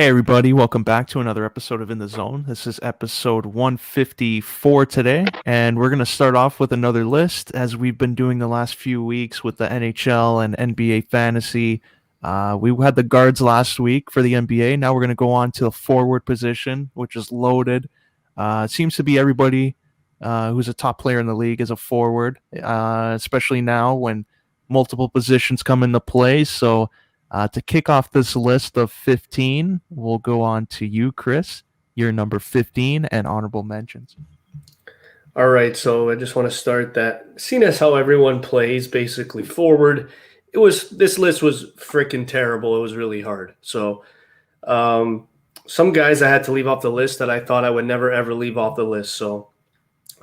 Hey everybody, welcome back to another episode of In the Zone. This is episode 154 today, and we're going to start off with another list as we've been doing the last few weeks with the NHL and NBA fantasy. We had the guards last week for the NBA. Now we're going to go on to the forward position, which is loaded. It seems to be everybody who's a top player in the league is a forward, especially now when multiple positions come into play. So to kick off this list of 15, we'll go on to you, Chris. Your number 15 and honorable mentions. All right, so I just want to start that. Seeing as how everyone plays basically forward, this list was freaking terrible. It was really hard. So some guys I had to leave off the list that I thought I would never ever leave off the list. So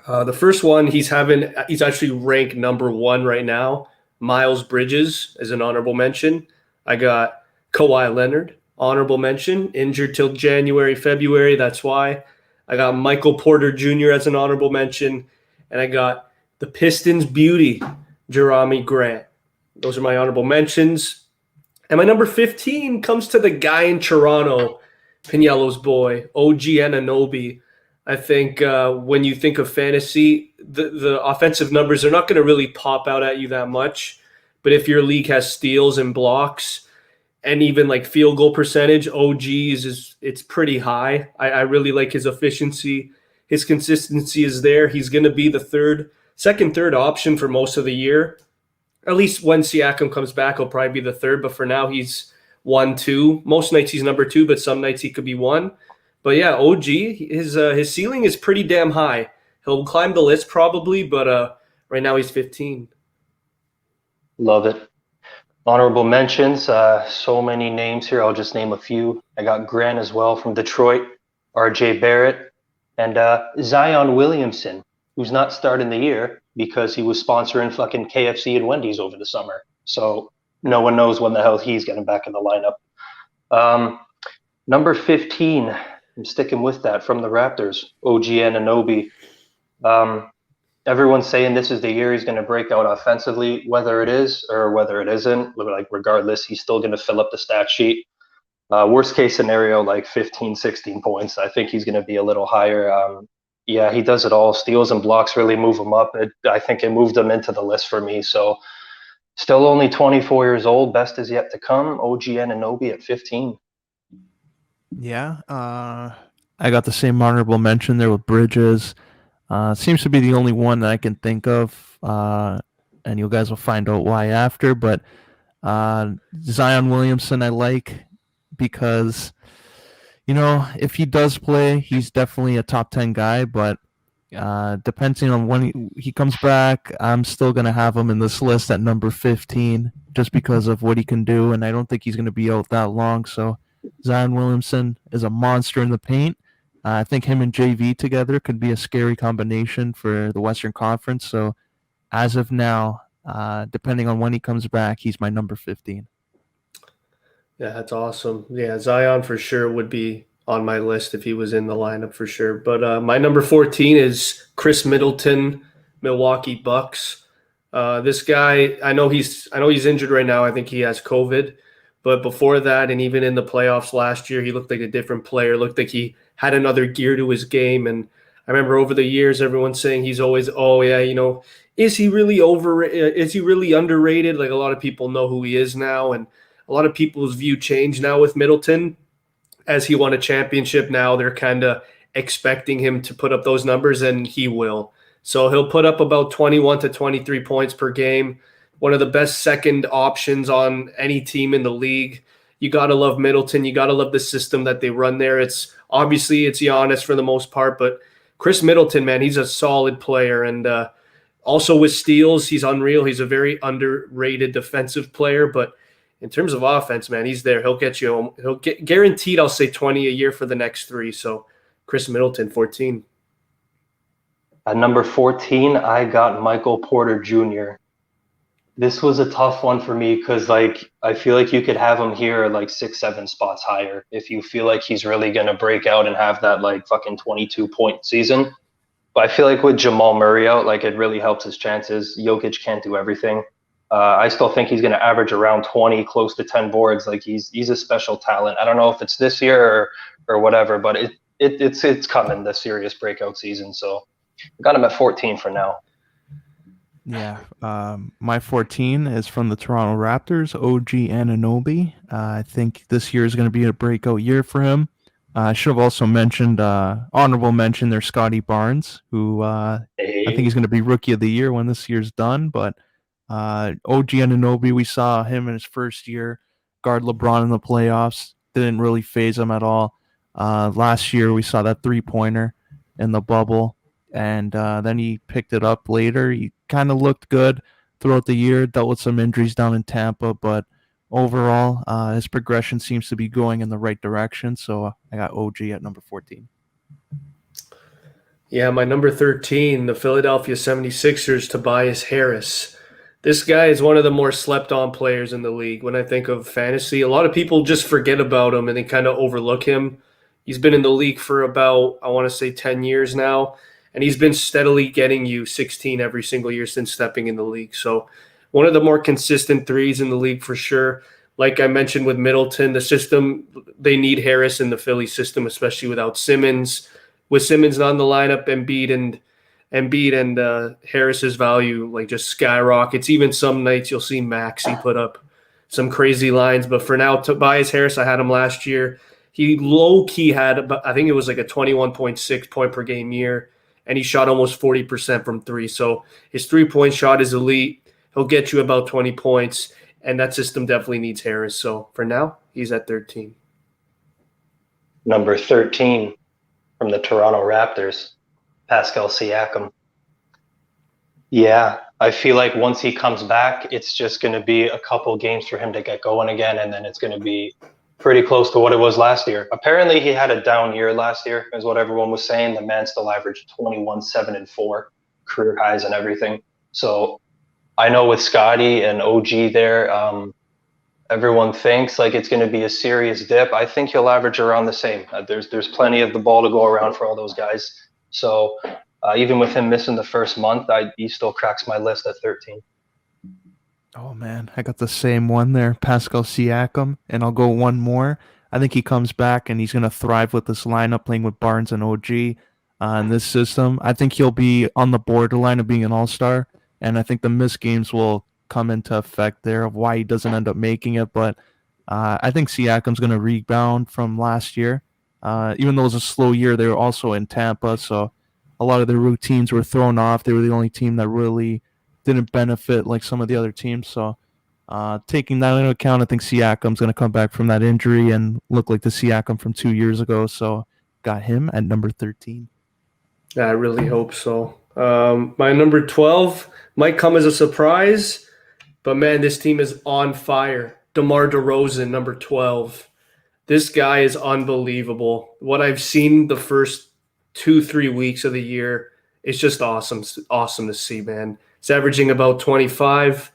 the first one he's actually ranked number 1 right now. Miles Bridges is an honorable mention. I got Kawhi Leonard, honorable mention, injured till January, February. That's why. I got Michael Porter Jr. as an honorable mention. And I got the Pistons' beauty, Jerami Grant. Those are my honorable mentions. And my number 15 comes to the guy in Toronto, Pagniello's boy, OG Anunoby. I think when you think of fantasy, the offensive numbers are not going to really pop out at you that much. But if your league has steals and blocks and even like field goal percentage, OG's it's pretty high. I really like his efficiency. His consistency is there. He's going to be the second, third option for most of the year. At least when Siakam comes back, he'll probably be the third. But for now, he's 1, 2. Most nights he's number 2, but some nights he could be 1. But yeah, OG, his ceiling is pretty damn high. He'll climb the list probably, but right now he's 15. Love it. Honorable mentions, so many names here. I'll just name a few. I got Grant as well from Detroit, RJ Barrett, and Zion Williamson, who's not starting the year because he was sponsoring fucking KFC and Wendy's over the summer. So no one knows when the hell he's getting back in the lineup. Number 15, I'm sticking with that, from the Raptors, OG Anunoby. Everyone's saying this is the year he's going to break out offensively, whether it is or whether it isn't. Like, regardless, he's still going to fill up the stat sheet. Worst case scenario, like 15, 16 points. I think he's going to be a little higher. Yeah, he does it all. Steals and blocks really move him up. I think it moved him into the list for me. So still only 24 years old. Best is yet to come. OG Anunoby at 15. Yeah, I got the same honorable mention there with Bridges. Seems to be the only one that I can think of, and you guys will find out why after. But Zion Williamson I like because, if he does play, he's definitely a top 10 guy. But depending on when he comes back, I'm still going to have him in this list at number 15 just because of what he can do, and I don't think he's going to be out that long. So Zion Williamson is a monster in the paint. I think him and JV together could be a scary combination for the Western Conference. So as of now, depending on when he comes back, he's my number 15. Yeah, that's awesome. Yeah, Zion for sure would be on my list if he was in the lineup for sure. But my number 14 is Chris Middleton, Milwaukee Bucks. This guy, I know he's injured right now. I think he has COVID. But before that, and even in the playoffs last year, he looked like a different player. Looked like he had another gear to his game. And I remember over the years, everyone saying he's always, is he really is he really underrated? Like, a lot of people know who he is now. And a lot of people's view changed now with Middleton. As he won a championship now, they're kind of expecting him to put up those numbers, and he will. So he'll put up about 21 to 23 points per game. One of the best second options on any team in the league. You got to love Middleton. You got to love the system that they run there. It's Giannis for the most part, but Chris Middleton, man, he's a solid player. And also with steals, he's unreal. He's a very underrated defensive player, but in terms of offense, man, he's there. He'll get you. He'll get guaranteed, I'll say 20 a year for the next 3. So Chris Middleton, 14. At number 14, I got Michael Porter Jr. This was a tough one for me because, I feel like you could have him here 6, 7 spots higher if you feel like he's really going to break out and have that fucking 22-point season. But I feel like with Jamal Murray out, it really helps his chances. Jokic can't do everything. I still think he's going to average around 20, close to 10 boards. Like he's a special talent. I don't know if it's this year or whatever, but it's coming, the serious breakout season. So I got him at 14 for now. Yeah, my 14 is from the Toronto Raptors, OG Anunoby. I think this year is going to be a breakout year for him. I should have also mentioned, honorable mention, there's Scotty Barnes, who I think he's going to be Rookie of the Year when this year's done. But OG Anunoby, we saw him in his first year guard LeBron in the playoffs. Didn't really phase him at all. Last year, we saw that three-pointer in the bubble. And then he picked it up later. He kind of looked good throughout the year, dealt with some injuries down in Tampa, but overall, his progression seems to be going in the right direction. So I got OG at number 14. Yeah, my number 13, the Philadelphia 76ers, Tobias Harris. This guy is one of the more slept-on players in the league. When I think of fantasy, a lot of people just forget about him and they kind of overlook him. He's been in the league for about, I want to say, 10 years now. And he's been steadily getting you 16 every single year since stepping in the league. So one of the more consistent threes in the league for sure. Like I mentioned with Middleton, the system, they need Harris in the Philly system, especially without Simmons. With Simmons not in the lineup, Embiid and Harris's value like just skyrockets. Even some nights you'll see Maxey put up some crazy lines. But for now, Tobias Harris, I had him last year. He low-key had, I think it was like a 21.6 point per game year. And he shot almost 40% from three. So his three-point shot is elite. He'll get you about 20 points, and that system definitely needs Harris. So for now, he's at 13. Number 13 from the Toronto Raptors, Pascal Siakam. Yeah, I feel like once he comes back, it's just going to be a couple games for him to get going again, and then it's going to be pretty close to what it was last year. Apparently, he had a down year last year, is what everyone was saying. The man still averaged 21, 7, and 4, career highs and everything. So I know with Scotty and OG there, everyone thinks like it's going to be a serious dip. I think he'll average around the same. There's plenty of the ball to go around for all those guys. So even with him missing the first month, he still cracks my list at 13. Oh, man, I got the same one there, Pascal Siakam, and I'll go one more. I think he comes back, and he's going to thrive with this lineup, playing with Barnes and OG in this system. I think he'll be on the borderline of being an all-star, and I think the missed games will come into effect there of why he doesn't end up making it. But I think Siakam's going to rebound from last year. Even though it was a slow year, they were also in Tampa, so a lot of their routines were thrown off. They were the only team that really didn't benefit like some of the other teams. So taking that into account, I think Siakam's going to come back from that injury and look like the Siakam from 2 years ago. So got him at number 13. Yeah, I really hope so. My number 12 might come as a surprise, but man, this team is on fire. DeMar DeRozan, number 12. This guy is unbelievable. What I've seen the first 2-3 weeks of the year is just awesome. Awesome to see, man. He's averaging about 25.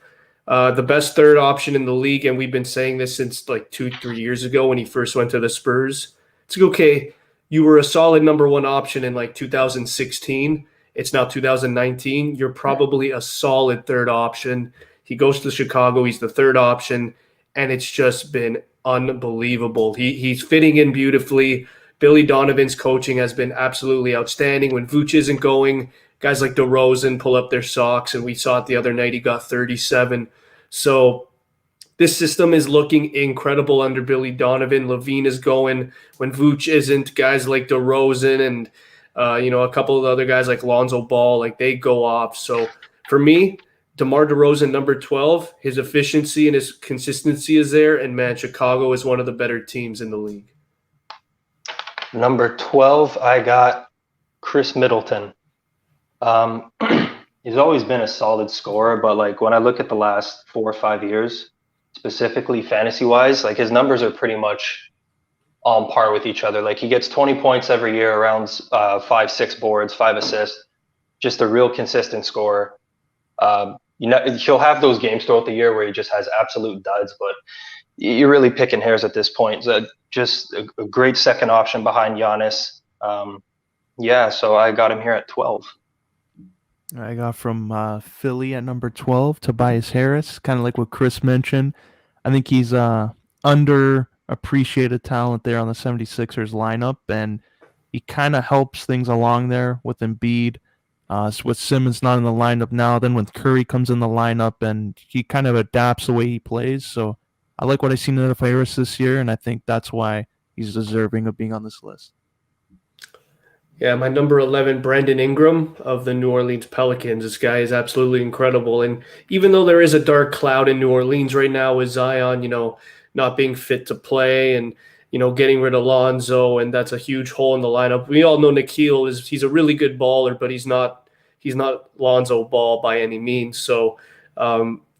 The best third option in the league, and we've been saying this since like 2-3 years ago when he first went to the Spurs. It's like, okay, you were a solid number one option in like 2016. It's now 2019. You're probably a solid third option. He goes to Chicago. He's the third option, and it's just been unbelievable. He's fitting in beautifully. Billy Donovan's coaching has been absolutely outstanding. When Vooch isn't going, guys like DeRozan pull up their socks, and we saw it the other night. He got 37. So this system is looking incredible under Billy Donovan. Levine is going. When Vooch isn't, guys like DeRozan and a couple of the other guys like Lonzo Ball, like they go off. So for me, DeMar DeRozan, number 12, his efficiency and his consistency is there. And, man, Chicago is one of the better teams in the league. Number 12, I got Chris Middleton. He's always been a solid scorer, but like when I look at the last 4 or 5 years, specifically fantasy-wise, like his numbers are pretty much on par with each other. Like he gets 20 points every year, around 5-6 boards, 5 assists, just a real consistent scorer. He'll have those games throughout the year where he just has absolute duds, but you're really picking hairs at this point. So just a great second option behind Giannis. So I got him here at 12. I got from Philly at number 12, Tobias Harris, kind of like what Chris mentioned. I think he's underappreciated talent there on the 76ers lineup, and he kind of helps things along there with Embiid. So with Simmons not in the lineup now, then when Curry comes in the lineup, and he kind of adapts the way he plays. So I like what I've seen out of Harris this year, and I think that's why he's deserving of being on this list. Yeah, my number 11, Brandon Ingram of the New Orleans Pelicans. This guy is absolutely incredible. And even though there is a dark cloud in New Orleans right now with Zion, not being fit to play and, getting rid of Lonzo, and that's a huge hole in the lineup. We all know Nikhil he's a really good baller, but he's not Lonzo Ball by any means. So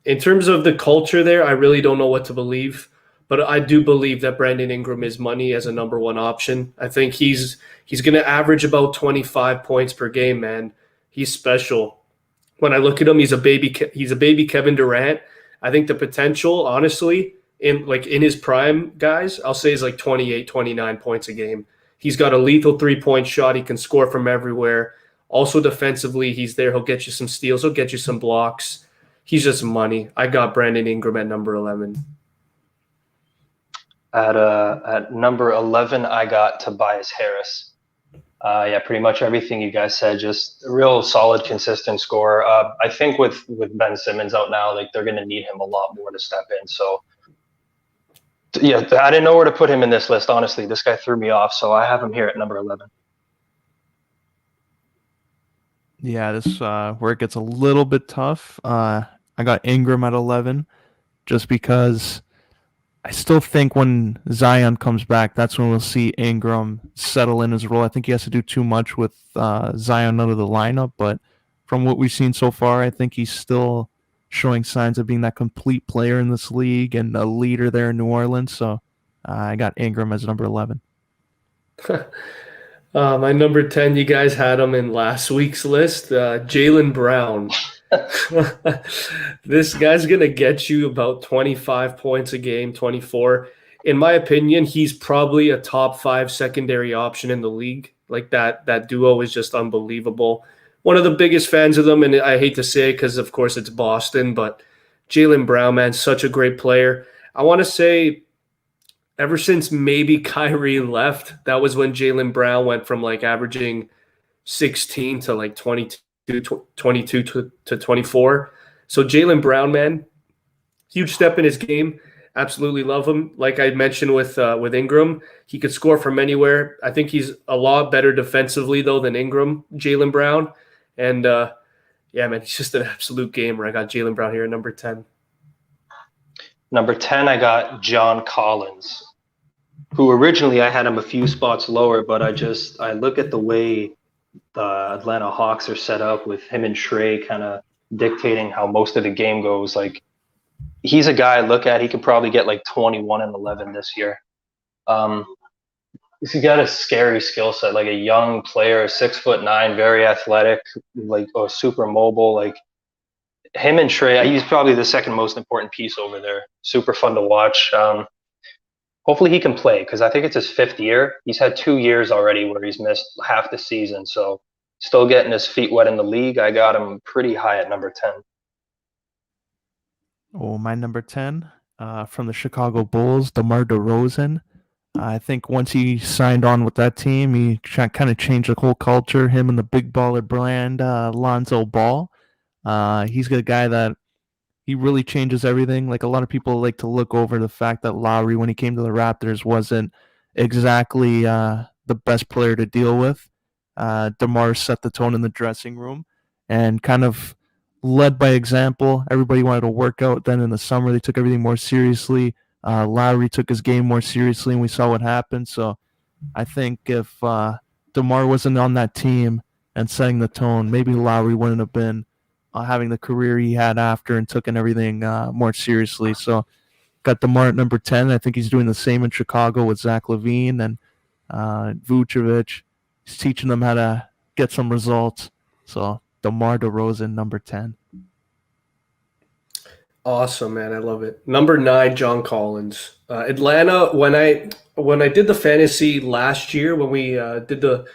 in terms of the culture there, I really don't know what to believe. But I do believe that Brandon Ingram is money as a number one option. I think he's going to average about 25 points per game, man. He's special. When I look at him, he's a baby Kevin Durant. I think the potential, honestly, in his prime, guys, I'll say is like 28, 29 points a game. He's got a lethal three-point shot. He can score from everywhere. Also defensively, he's there. He'll get you some steals. He'll get you some blocks. He's just money. I got Brandon Ingram at number 11. At number 11, I got Tobias Harris. Yeah, pretty much everything you guys said. Just a real solid, consistent scorer. I think with Ben Simmons out now, they're going to need him a lot more to step in. So, yeah, I didn't know where to put him in this list. Honestly, this guy threw me off. So I have him here at number 11. Yeah, this where it gets a little bit tough. I got Ingram at 11, just because I still think when Zion comes back, that's when we'll see Ingram settle in his role. I think he has to do too much with Zion out of the lineup, but from what we've seen so far, I think he's still showing signs of being that complete player in this league and a leader there in New Orleans. So I got Ingram as number 11. My number 10, you guys had him in last week's list, Jaylen Brown. This guy's going to get you about 25 points a game, 24. In my opinion, he's probably a top 5 secondary option in the league. Like that duo is just unbelievable. One of the biggest fans of them, and I hate to say it because, of course, it's Boston, but Jaylen Brown, man, such a great player. I want to say ever since maybe Kyrie left, that was when Jaylen Brown went from averaging 16 to 22 to 24. So Jaylen Brown, man, huge step in his game. Absolutely love him. Like I mentioned with Ingram, he could score from anywhere. I think he's a lot better defensively though than Ingram, Jaylen Brown. And yeah, man, he's just an absolute gamer. I got Jaylen Brown here at number 10. Number 10, I got John Collins, who originally I had him a few spots lower, but I look at the way the Atlanta Hawks are set up with him and Shrey kind of dictating how most of the game goes. He's a guy I look at, he could probably get 21 and 11 this year. He's got a scary skill set, a young player, 6'9", very athletic, super mobile. Him and Shrey, he's probably the second most important piece over there. Super fun to watch. Hopefully he can play because I think it's his 5th year. He's had 2 years already where he's missed half the season. So still getting his feet wet in the league. I got him pretty high at number 10. Oh, my number 10 from the Chicago Bulls, DeMar DeRozan. I think once he signed on with that team, he kind of changed the whole culture, him and the big baller brand, Lonzo Ball. He's a guy that he really changes everything. A lot of people like to look over the fact that Lowry, when he came to the Raptors, wasn't exactly the best player to deal with. DeMar set the tone in the dressing room and kind of led by example. Everybody wanted to work out. Then in the summer, they took everything more seriously. Lowry took his game more seriously, and we saw what happened. So I think if DeMar wasn't on that team and setting the tone, maybe Lowry wouldn't have been having the career he had after and taking everything more seriously. So got DeMar at number 10. I think he's doing the same in Chicago with Zach LaVine and Vucevic. He's teaching them how to get some results. So DeMar DeRozan, number 10. Awesome, man. I love it. Number 9, John Collins. Atlanta, when I did the fantasy last year, when we did the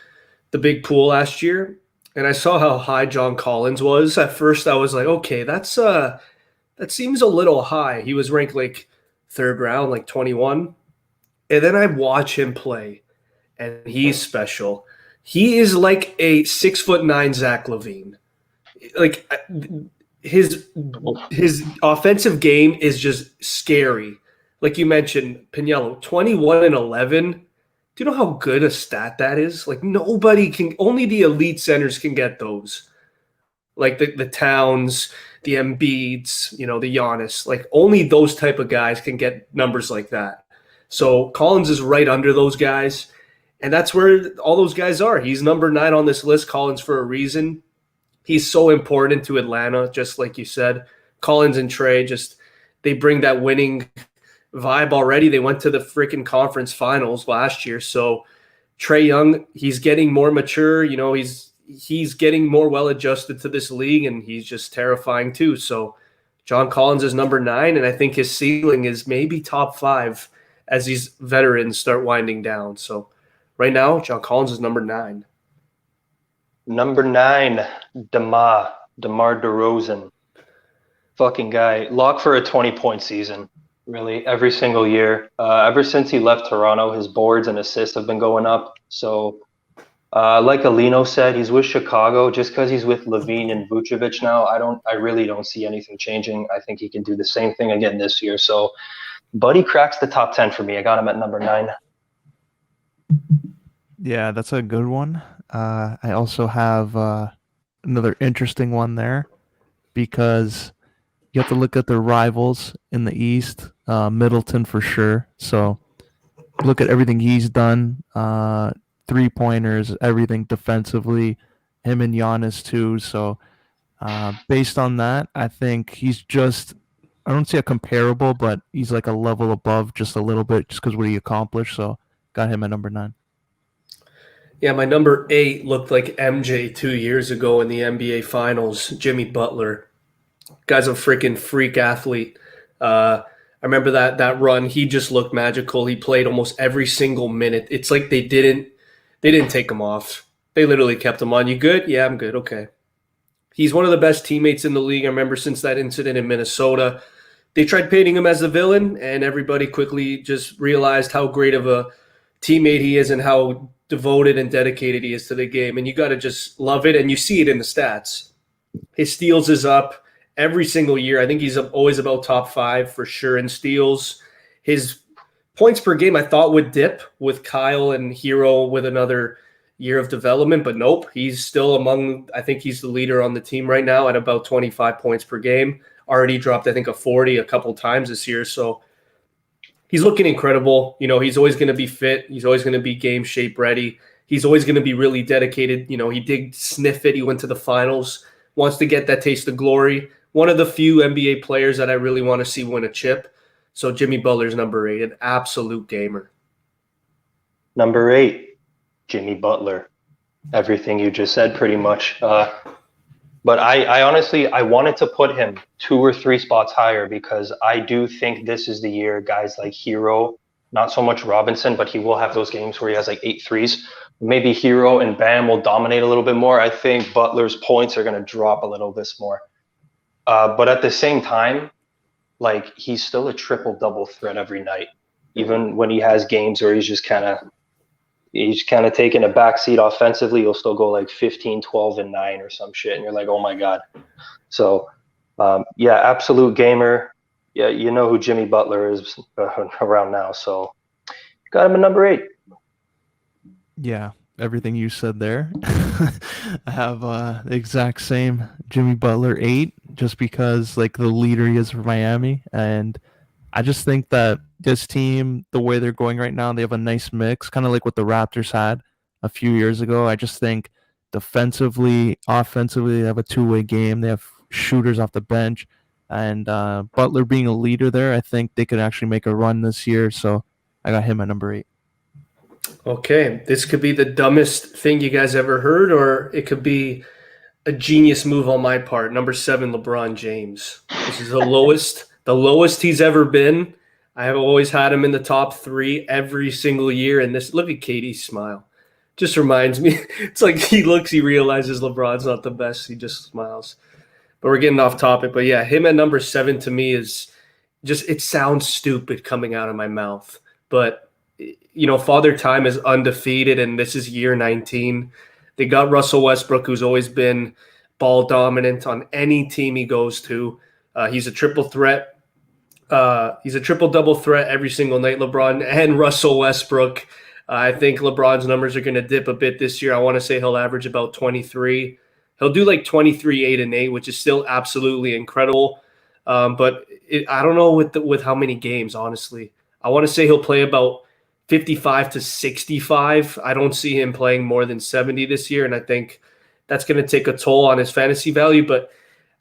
big pool last year, and I saw how high John Collins was. At first, I was like, okay, that seems a little high. He was ranked like third round, like 21. And then I watch him play, and he's special. He is like a 6'9" Zach LaVine. Like his offensive game is just scary. Like you mentioned, Pagniello, 21 and 11. Do you know how good a stat that is? Like nobody can, only the elite centers can get those. Like the Towns, the Embiids, the Giannis. Like only those type of guys can get numbers like that. So Collins is right under those guys, and that's where all those guys are. He's number 9 on this list, Collins, for a reason. He's so important to Atlanta, just like you said. Collins and Trey, they bring that winning vibe already. They went to the freaking conference finals last year. So Trae Young, he's getting more mature. He's getting more well-adjusted to this league, and he's just terrifying too. So John Collins is number 9, and I think his ceiling is maybe top 5 as these veterans start winding down. So right now, John Collins is number 9. Number 9, Demar DeRozan. Fucking guy. Lock for a 20-point season, really, every single year. Ever since he left Toronto, his boards and assists have been going up. So like Aulino said, he's with Chicago. Just because he's with LaVine and Vucevic now, I really don't see anything changing. I think he can do the same thing again this year. So Buddy cracks the top 10 for me. I got him at number 9. Yeah, that's a good one. I also have another interesting one there because you have to look at their rivals in the East, Middleton for sure. So look at everything he's done, 3-pointers, everything defensively, him and Giannis too. So based on that, I think he's I don't see a comparable, but he's like a level above just a little bit just because what he accomplished. So got him at number 9. Yeah, my number 8 looked like MJ 2 years ago in the NBA Finals, Jimmy Butler. Guy's a freaking freak athlete. I remember that run. He just looked magical. He played almost every single minute. It's like they didn't take him off. They literally kept him on. You good? Yeah, I'm good. Okay. He's one of the best teammates in the league. I remember since that incident in Minnesota, they tried painting him as the villain, and everybody quickly just realized how great of a teammate he is and how devoted and dedicated he is to the game. And you got to just love it, and you see it in the stats. His steals is up every single year. I think he's always about top 5 for sure in steals. His points per game I thought would dip with Kyle and Hero with another year of development, but nope. He's still I think he's the leader on the team right now at about 25 points per game. Already dropped, I think, a 40 a couple times this year. So he's looking incredible. He's always going to be fit. He's always going to be game shape ready. He's always going to be really dedicated. He did sniff it. He went to the finals, wants to get that taste of glory. One of the few NBA players that I really want to see win a chip. So Jimmy Butler's number 8, an absolute gamer. Number 8, Jimmy Butler. Everything you just said pretty much. But I honestly, I wanted to put him 2 or 3 spots higher because I do think this is the year guys like Hero, not so much Robinson, but he will have those games where he has like 8 threes. Maybe Hero and Bam will dominate a little bit more. I think Butler's points are going to drop a little bit more. But at the same time, like he's still a triple-double threat every night, even when he has games where he's kind of taking a backseat offensively. He'll still go like 15, 12, and 9 or some shit. And you're like, oh my God. So, yeah, absolute gamer. Yeah, you know who Jimmy Butler is around now. So got him at number 8. Yeah, everything you said there. I have the exact same Jimmy Butler 8 just because like the leader he is for Miami. And I just think that this team, the way they're going right now, they have a nice mix, kind of like what the Raptors had a few years ago. I just think defensively, offensively, they have a two-way game. They have shooters off the bench. And Butler being a leader there, I think they could actually make a run this year. So I got him at number 8. Okay, this could be the dumbest thing you guys ever heard, or it could be a genius move on my part. Number 7, LeBron James. This is the lowest he's ever been. I have always had him in the top 3 every single year. And look at Katie's smile. Just reminds me. It's like he realizes LeBron's not the best. He just smiles. But we're getting off topic. But yeah, him at number 7 to me is just, it sounds stupid coming out of my mouth. But, Father Time is undefeated, and this is year 19. They got Russell Westbrook, who's always been ball dominant on any team he goes to. He's a triple threat. He's a triple-double threat every single night, LeBron and Russell Westbrook. I think LeBron's numbers are going to dip a bit this year. I want to say he'll average about 23. He'll do like 23, 8, and 8, which is still absolutely incredible. But I don't know with how many games, honestly. I want to say he'll play about 55 to 65. I don't see him playing more than 70 this year, and I think that's going to take a toll on his fantasy value. But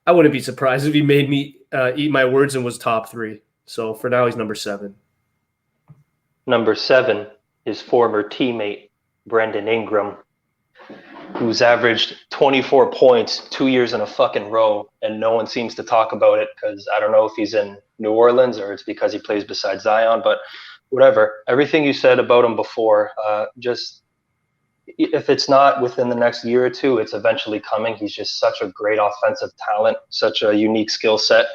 I wouldn't be surprised if he made me eat my words and was top 3. So for now, he's number 7. Number 7, his former teammate, Brandon Ingram, who's averaged 24 points 2 years in a fucking row, and no one seems to talk about it because I don't know if he's in New Orleans or it's because he plays beside Zion, but whatever. Everything you said about him before, just if it's not within the next year or two, it's eventually coming. He's just such a great offensive talent, such a unique skill set.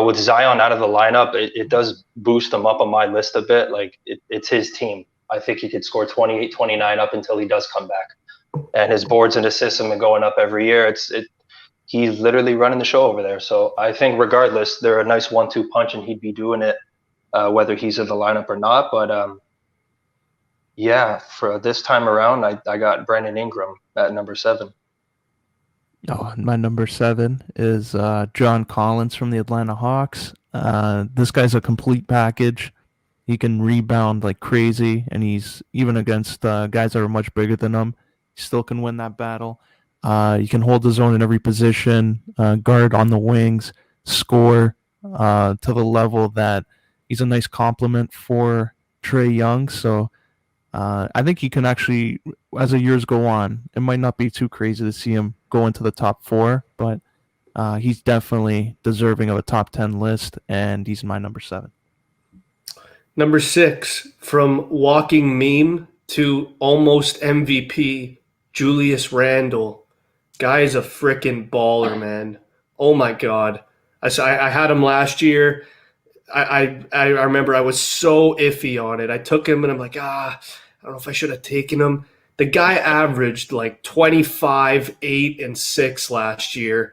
With Zion out of the lineup, it does boost him up on my list a bit. Like, it's his team. I think he could score 28, 29 up until he does come back. And his boards and assists have been going up every year. He's literally running the show over there. So I think regardless, they're a nice 1-2 punch, and he'd be doing it whether he's in the lineup or not. But yeah, for this time around, I got Brandon Ingram at number 7. Oh, my number 7 is John Collins from the Atlanta Hawks. This guy's a complete package. He can rebound like crazy, and he's even against guys that are much bigger than him. He still can win that battle. He can hold his own in every position, guard on the wings, score to the level that he's a nice complement for Trae Young. So I think he can actually, as the years go on, it might not be too crazy to see him go into the top 4, but he's definitely deserving of a top 10 list, and he's my number 7. Number 6, from walking meme to almost MVP, Julius Randle. Guy's a freaking baller, man. Oh my God. I had him last year. I remember I was so iffy on it. I took him and I'm like, I don't know if I should have taken him. The guy averaged like 25, 8, and 6 last year.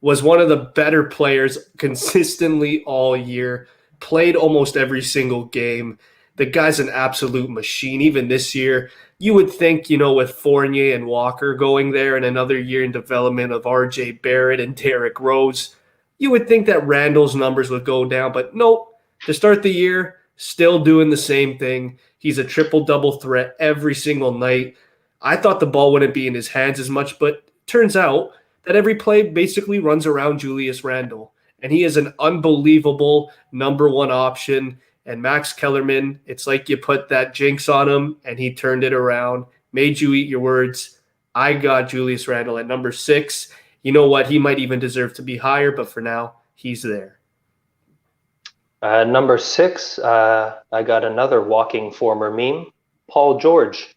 Was one of the better players consistently all year. Played almost every single game. The guy's an absolute machine. Even this year, you would think, with Fournier and Walker going there and another year in development of RJ Barrett and Derrick Rose, you would think that Randall's numbers would go down. But nope, to start the year, still doing the same thing. He's a triple-double threat every single night. I thought the ball wouldn't be in his hands as much, but turns out that every play basically runs around Julius Randle. And he is an unbelievable number 1 option. And Max Kellerman, it's like you put that jinx on him, and he turned it around, made you eat your words. I got Julius Randle at number 6. You know what? He might even deserve to be higher, but for now, he's there. Number 6, I got another walking former meme, Paul George.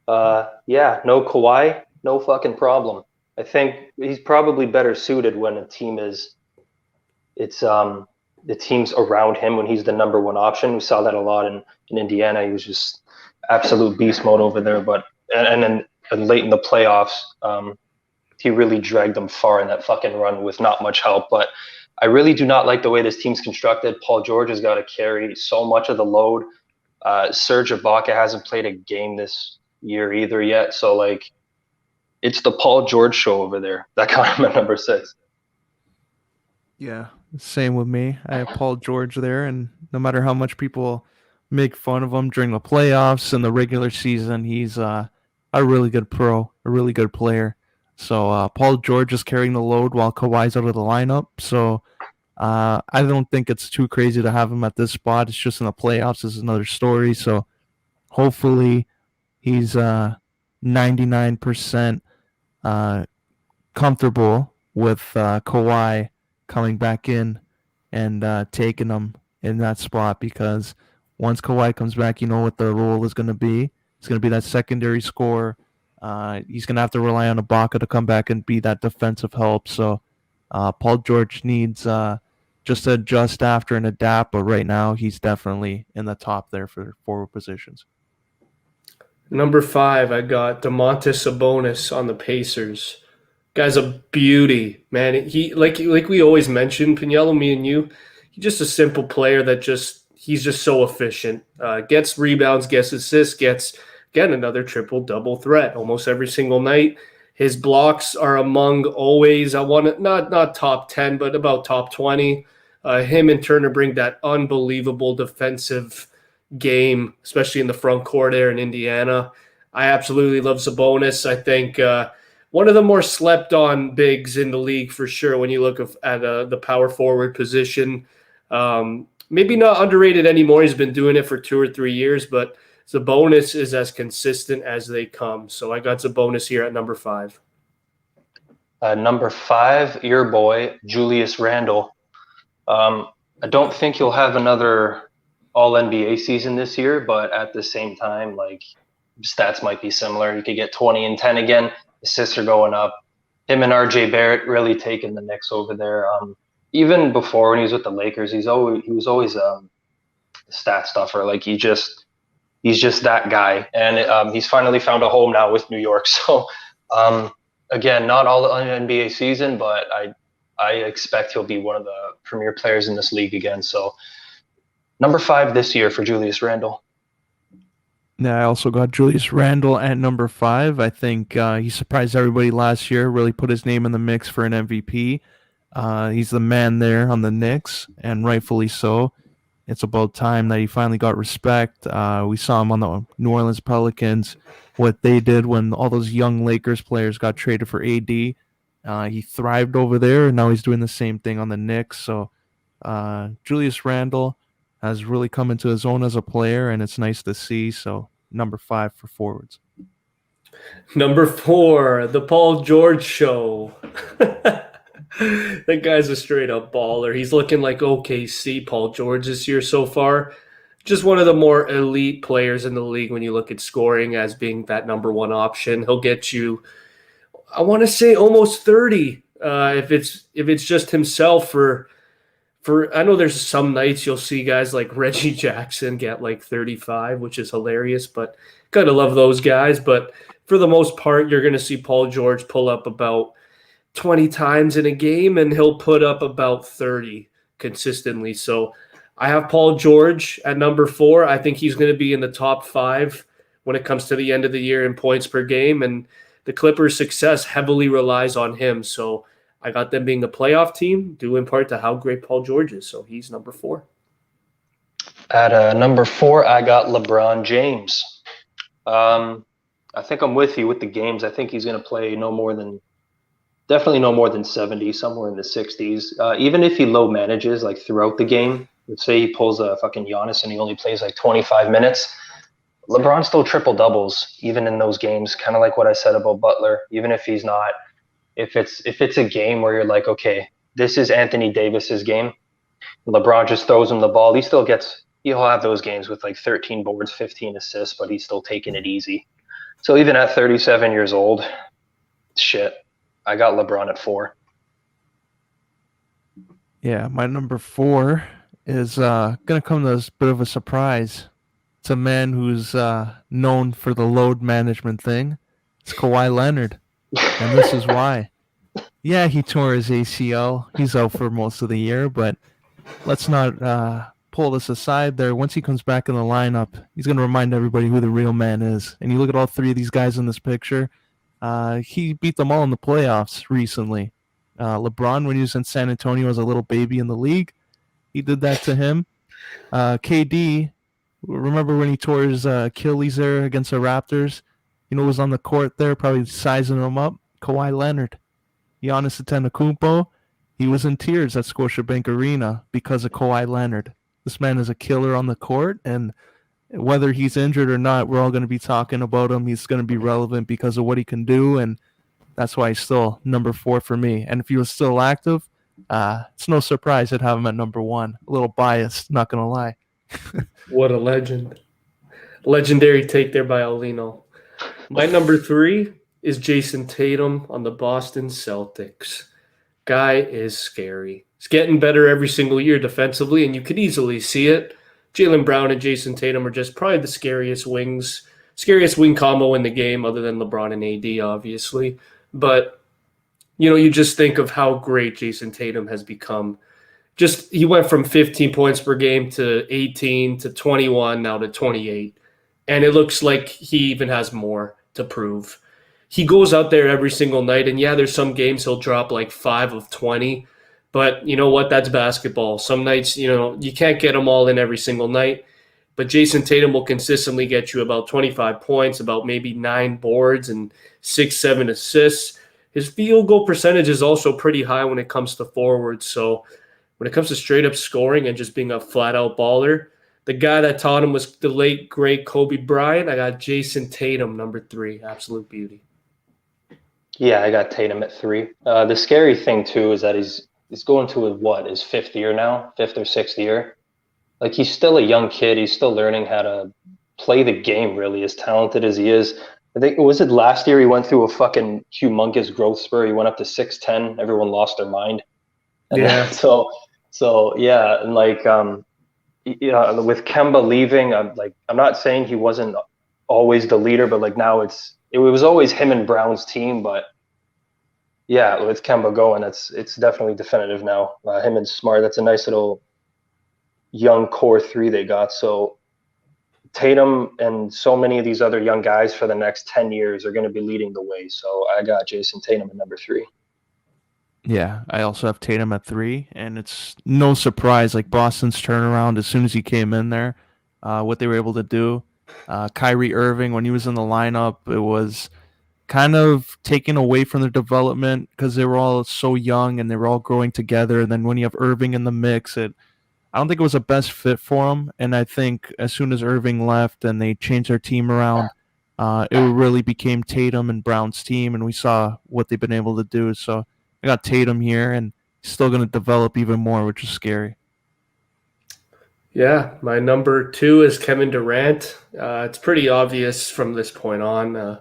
Yeah, no Kawhi, no fucking problem. I think he's probably better suited when the team's around him, when he's the number 1 option. We saw that a lot in Indiana. He was just absolute beast mode over there. But and then late in the playoffs, he really dragged them far in that fucking run with not much help. But I really do not like the way this team's constructed. Paul George has got to carry so much of the load. Serge Ibaka hasn't played a game this year either yet. So, like, it's the Paul George show over there. That got him at number 6. Yeah, same with me. I have Paul George there, and no matter how much people make fun of him during the playoffs and the regular season, he's a really good pro, a really good player. So Paul George is carrying the load while Kawhi's out of the lineup. So I don't think it's too crazy to have him at this spot. It's just in the playoffs is another story. So hopefully he's 99% comfortable with Kawhi coming back in and taking him in that spot, because once Kawhi comes back, you know what the role is going to be. He's going to be that secondary scorer. He's going to have to rely on Ibaka to come back and be that defensive help. So Paul George needs just to adjust after and adapt, but right now he's definitely in the top there for forward positions. Number 5, I got Domantas Sabonis on the Pacers. Guy's a beauty, man. He like we always mention, Pagniello, me and you, he's just a simple player that he's just so efficient. Gets rebounds, gets assists, gets again another triple-double threat almost every single night. His blocks are among always, I want to not top 10, but about top 20. Him and Turner bring that unbelievable defensive game, especially in the front court there in Indiana. I absolutely love Sabonis. I think one of the more slept-on bigs in the league for sure when you look at the power forward position. Maybe not underrated anymore. He's been doing it for 2 or 3 years, but Sabonis is as consistent as they come. So I got Sabonis here at number 5. Number 5, your boy, Julius Randle. I don't think he'll have another All-NBA season this year, but at the same time, like, stats might be similar. He could get 20 and 10 again. Assists are going up. Him and RJ Barrett really taking the Knicks over there. Even before when he was with the Lakers, he was always a stat stuffer. Like he's just that guy, and he's finally found a home now with New York. So again, not all the NBA season, but I expect he'll be one of the premier players in this league again. So number 5 this year for Julius Randle. Yeah, I also got Julius Randle at number 5. I think he surprised everybody last year, really put his name in the mix for an MVP. He's the man there on the Knicks, and rightfully so. It's about time that he finally got respect. We saw him on the New Orleans Pelicans, what they did when all those young Lakers players got traded for AD. He thrived over there, and now he's doing the same thing on the Knicks. So Julius Randle has really come into his own as a player, and it's nice to see. So number 5 for forwards. Number 4, the Paul George show. That guy's a straight-up baller. He's looking like OKC Paul George this year so far. Just one of the more elite players in the league when you look at scoring as being that number 1 option. He'll get you, I want to say, almost 30 if it's just himself for I know there's some nights you'll see guys like Reggie Jackson get like 35, which is hilarious, but gotta love those guys. But for the most part, you're going to see Paul George pull up about 20 times in a game, and he'll put up about 30 consistently. So I have Paul George at number 4. I think he's going to be in the top 5 when it comes to the end of the year in points per game, and the Clippers' success heavily relies on him. So I got them being a playoff team, due in part to how great Paul George is. So he's number 4. At number 4, I got LeBron James. I think I'm with you with the games. I think he's going to play definitely no more than 70, somewhere in the 60s. Even if he low manages like throughout the game, let's say he pulls a fucking Giannis and he only plays like 25 minutes, LeBron still triple doubles even in those games. Kind of like what I said about Butler. Even if he's not, if it's a game where you're like, okay, this is Anthony Davis's game, LeBron just throws him the ball. He'll have those games with like 13 boards, 15 assists, but he's still taking it easy. So even at 37 years old, shit, I got LeBron at 4. Yeah, my number 4 is going to come as a bit of a surprise. It's a man who's known for the load management thing. It's Kawhi Leonard, and this is why. Yeah, he tore his ACL. He's out for most of the year, but let's not pull this aside there. Once he comes back in the lineup, he's going to remind everybody who the real man is. And you look at all 3 of these guys in this picture, he beat them all in the playoffs recently. LeBron, when he was in San Antonio, was a little baby in the league. He did that to him. KD, remember when he tore his Achilles there against the Raptors? Was on the court there, probably sizing him up. Kawhi Leonard. Giannis Antetokounmpo, he was in tears at Scotiabank Arena because of Kawhi Leonard. This man is a killer on the court, and whether he's injured or not, we're all going to be talking about him. He's going to be relevant because of what he can do, and that's why he's still number 4 for me. And if he was still active, it's no surprise I'd have him at number 1. A little biased, not going to lie. What a legend. Legendary take there by Aulino. My number 3 is Jason Tatum on the Boston Celtics. Guy is scary. He's getting better every single year defensively, and you could easily see it. Jaylen Brown and Jason Tatum are just probably the scariest wing combo in the game, other than LeBron and AD, obviously. But, you just think of how great Jason Tatum has become. He went from 15 points per game to 18 to 21, now to 28. And it looks like he even has more to prove. He goes out there every single night, and there's some games he'll drop like 5 of 20. But you know what? That's basketball. Some nights, you can't get them all in every single night. But Jason Tatum will consistently get you about 25 points, about maybe 9 boards and 6-7 assists. His field goal percentage is also pretty high when it comes to forwards. So when it comes to straight up scoring and just being a flat out baller, the guy that taught him was the late, great Kobe Bryant. I got Jason Tatum, number 3. Absolute beauty. Yeah, I got Tatum at 3. The scary thing, too, is that he's going to his 5th year now, 5th or 6th year. Like, he's still a young kid. He's still learning how to play the game, really, as talented as he is. I think, was it last year he went through a fucking humongous growth spur? He went up to 6'10". Everyone lost their mind. And yeah. So yeah, and like, with Kemba leaving, I'm not saying he wasn't always the leader, but like now it was always him and Brown's team. But yeah, with Kemba going, it's definitely definitive now. Him and Smart, that's a nice little young core 3 they got. So Tatum and so many of these other young guys for the next 10 years are going to be leading the way. So I got Jason Tatum at number 3. Yeah, I also have Tatum at 3, and it's no surprise, like Boston's turnaround as soon as he came in there, what they were able to do. Kyrie Irving, when he was in the lineup, it was kind of taken away from their development because they were all so young and they were all growing together. And then when you have Irving in the mix, I don't think it was the best fit for him. And I think as soon as Irving left and they changed their team around, it really became Tatum and Brown's team, and we saw what they've been able to do. So I got Tatum here, and he's still going to develop even more, which is scary. Yeah, my number 2 is Kevin Durant. It's pretty obvious from this point on.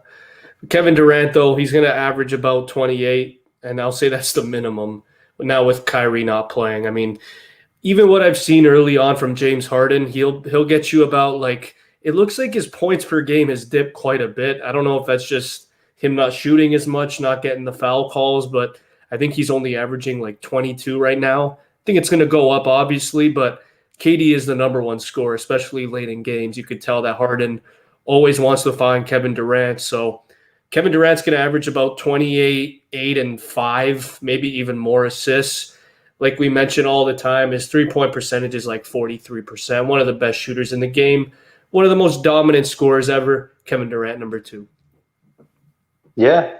Kevin Durant, though, he's going to average about 28, and I'll say that's the minimum. But now with Kyrie not playing, I mean, even what I've seen early on from James Harden, he'll get you about it looks like his points per game has dipped quite a bit. I don't know if that's just him not shooting as much, not getting the foul calls, but I think he's only averaging 22 right now. I think it's going to go up, obviously, but KD is the number 1 scorer, especially late in games. You could tell that Harden always wants to find Kevin Durant. So Kevin Durant's going to average about 28, 8, and 5, maybe even more assists. Like we mention all the time, his 3-point percentage is 43%. One of the best shooters in the game. One of the most dominant scorers ever. Kevin Durant, number 2. Yeah.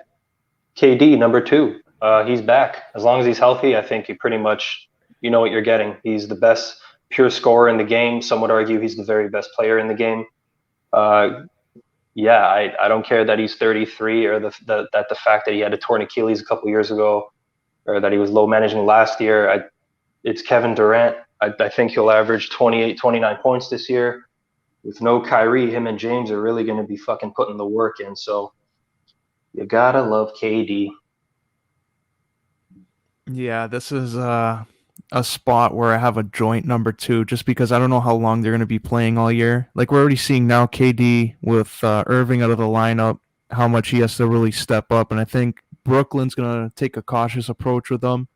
KD, number 2. He's back. As long as he's healthy, I think you pretty much, you know what you're getting. He's the best pure scorer in the game. Some would argue he's the very best player in the game. Yeah, I don't care that he's 33 or that the fact that he had a torn Achilles a couple years ago or that he was low managing last year. It's Kevin Durant. I think he'll average 28, 29 points this year. With no Kyrie, him and James are really going to be fucking putting the work in. So you gotta love KD. Yeah, this is a spot where I have a joint number 2 just because I don't know how long they're going to be playing all year. Like we're already seeing now KD with Irving out of the lineup, how much he has to really step up. And I think Brooklyn's going to take a cautious approach with them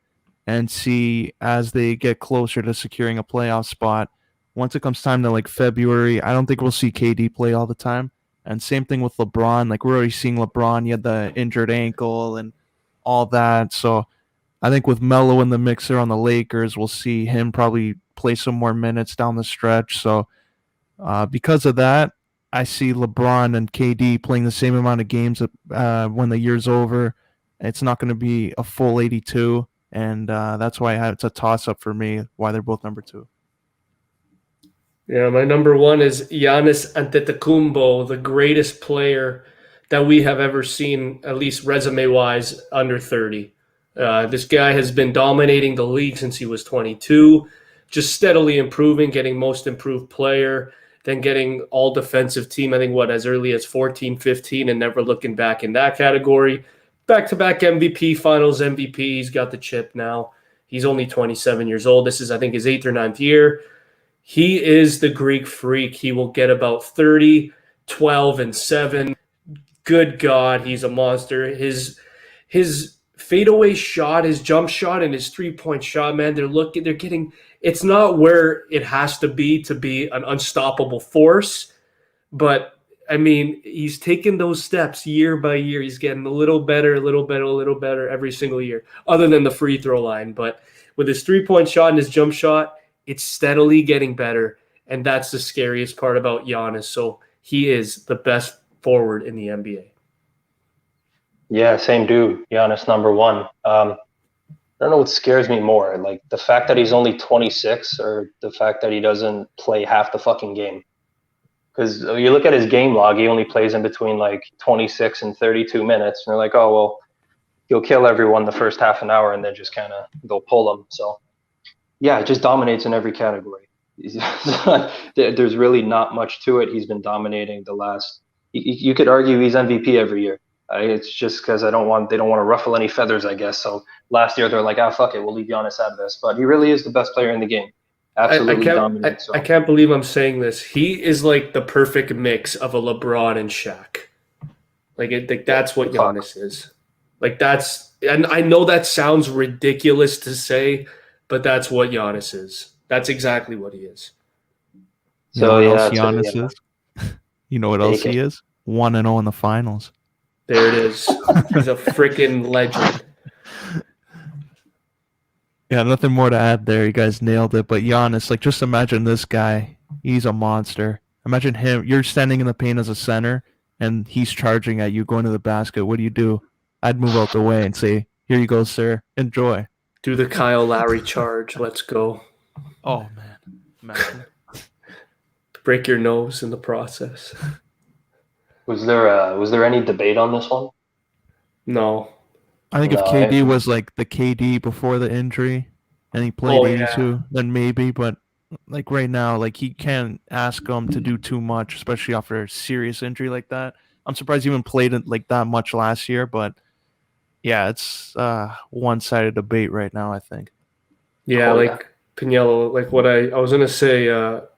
and see as they get closer to securing a playoff spot. Once it comes time to February, I don't think we'll see KD play all the time. And same thing with LeBron. We're already seeing LeBron. He had the injured ankle and all that. So I think with Melo in the mixer on the Lakers, we'll see him probably play some more minutes down the stretch. So because of that, I see LeBron and KD playing the same amount of games when the year's over. It's not going to be a full 82, and that's why it's a toss-up for me, why they're both number 2. Yeah, my number 1 is Giannis Antetokounmpo, the greatest player that we have ever seen, at least resume-wise, under 30. This guy has been dominating the league since he was 22, just steadily improving, getting most improved player. then getting all defensive team, I think, as early as 14, 15, and never looking back in that category. Back-to-back MVP, finals MVP. He's got the chip now. He's only 27 years old. This is, I think, his 8th or 9th year. He is the Greek freak. He will get about 30, 12, and 7. Good God, he's a monster. His fadeaway shot, his jump shot, and his three-point shot, man, they're getting – it's not where it has to be an unstoppable force, but – I mean, he's taken those steps year by year. He's getting a little better every single year, other than the free throw line. But with his three-point shot and his jump shot, it's steadily getting better, and that's the scariest part about Giannis. So he is the best forward in the NBA. Yeah, same dude. Giannis, number one. I don't know what scares me more, like the fact that he's only 26 or the fact that he doesn't play half the fucking game. Because you look at his game log, he only plays in between like 26 and 32 minutes. And they're like, oh, well, he'll kill everyone the first half an hour and then just kind of they'll pull him. So, yeah, it just dominates in every category. There's really not much to it. He's been dominating the last – you could argue he's MVP every year. It's just because they don't want to ruffle any feathers, I guess. So last year they're like, fuck it, we'll leave Giannis out of this. But he really is the best player in the game. Absolutely dominant. I can't believe I'm saying this. He is like the perfect mix of a LeBron and Shaq. Like that's what Giannis is. Like that's, and I know that sounds ridiculous to say, but that's what Giannis is. That's exactly what he is. So Giannis is. You know what else he is? 1-0 in the finals. There it is. He's a freaking legend. Yeah, nothing more to add there. You guys nailed it. But Giannis, like, just imagine this guy. He's a monster. Imagine him. You're standing in the paint as a center, and he's charging at you, going to the basket. What do? I'd move out the way and say, here you go, sir. Enjoy. Do the Kyle Lowry charge. Let's go. Oh, man. Imagine. Break your nose in the process. Was there any debate on this one? No. I think if KD was like the KD before the injury and he played 82, then maybe. But like right now, like he can't ask him to do too much, especially after a serious injury like that. I'm surprised he even played it like that much last year. But yeah, it's one-sided debate right now, I think. Yeah, Pagniello, like what I was going to say,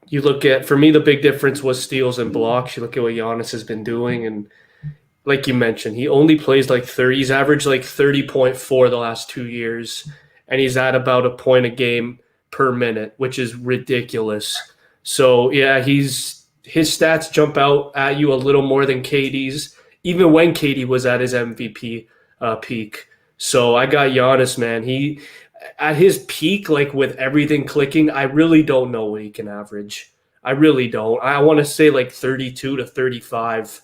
you look at, for me, the big difference was steals and blocks. You look at what Giannis has been doing, and like you mentioned, he only plays like 30. He's averaged like 30.4 the last 2 years, and he's at about a point a game per minute, which is ridiculous. So, yeah, his stats jump out at you a little more than KD's, even when KD was at his MVP peak. So I got Giannis, man. He at his peak, like with everything clicking, I really don't know what he can average. I really don't. I want to say like 32 to 35.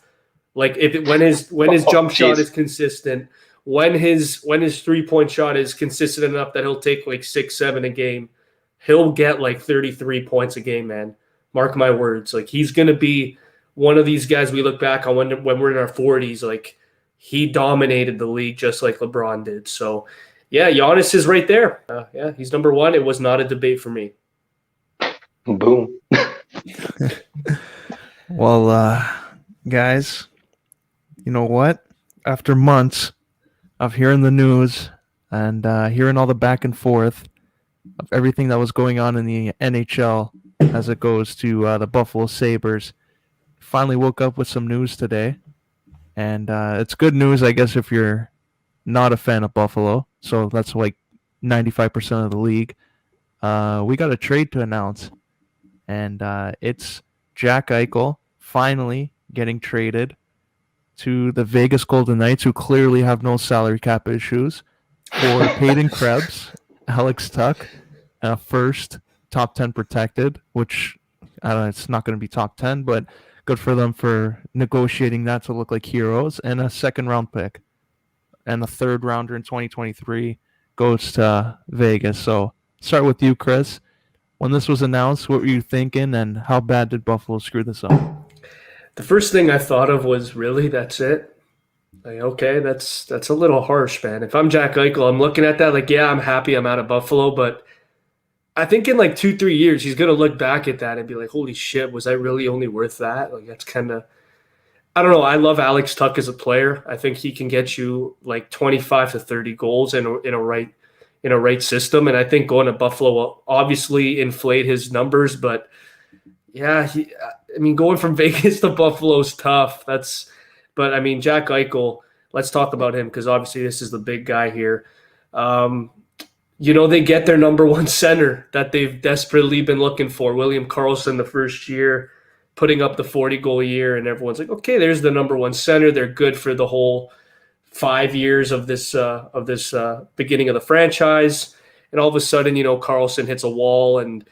Like when his jump shot is consistent, when his 3-point shot is consistent enough that he'll take like 6-7 a game, he'll get like 33 points a game, man. Mark my words. Like he's gonna be one of these guys we look back on when we're in our 40s. Like he dominated the league just like LeBron did. So yeah, Giannis is right there. Yeah, he's number one. It was not a debate for me. Boom. Well, guys, you know what? After months of hearing the news and hearing all the back and forth of everything that was going on in the NHL as it goes to the Buffalo Sabres, finally woke up with some news today. And it's good news, I guess, if you're not a fan of Buffalo. So that's like 95% of the league. We got a trade to announce. And it's Jack Eichel finally getting traded to the Vegas Golden Knights, who clearly have no salary cap issues, for Peyton Krebs, Alex Tuck, first top 10 protected, which I don't know, it's not going to be top 10, but good for them for negotiating that to look like heroes, and a second-round pick. And a third-rounder in 2023 goes to Vegas. So start with you, Chris. When this was announced, what were you thinking, and how bad did Buffalo screw this up? The first thing I thought of was, really, that's it? Like, okay, that's a little harsh, man. If I'm Jack Eichel, I'm looking at that like, yeah, I'm happy I'm out of Buffalo, but I think in like 2-3 years, he's going to look back at that and be like, holy shit, was I really only worth that? Like, that's kind of, I don't know. I love Alex Tuck as a player. I think he can get you like 25 to 30 goals in a right system. And I think going to Buffalo will obviously inflate his numbers, but yeah, I mean, going from Vegas to Buffalo is tough. But I mean, Jack Eichel, let's talk about him because obviously this is the big guy here. They get their number one center that they've desperately been looking for, William Karlsson, the first year, putting up the 40-goal year, and everyone's like, okay, there's the number one center. They're good for the whole 5 years of this beginning of the franchise. And all of a sudden, Karlsson hits a wall, and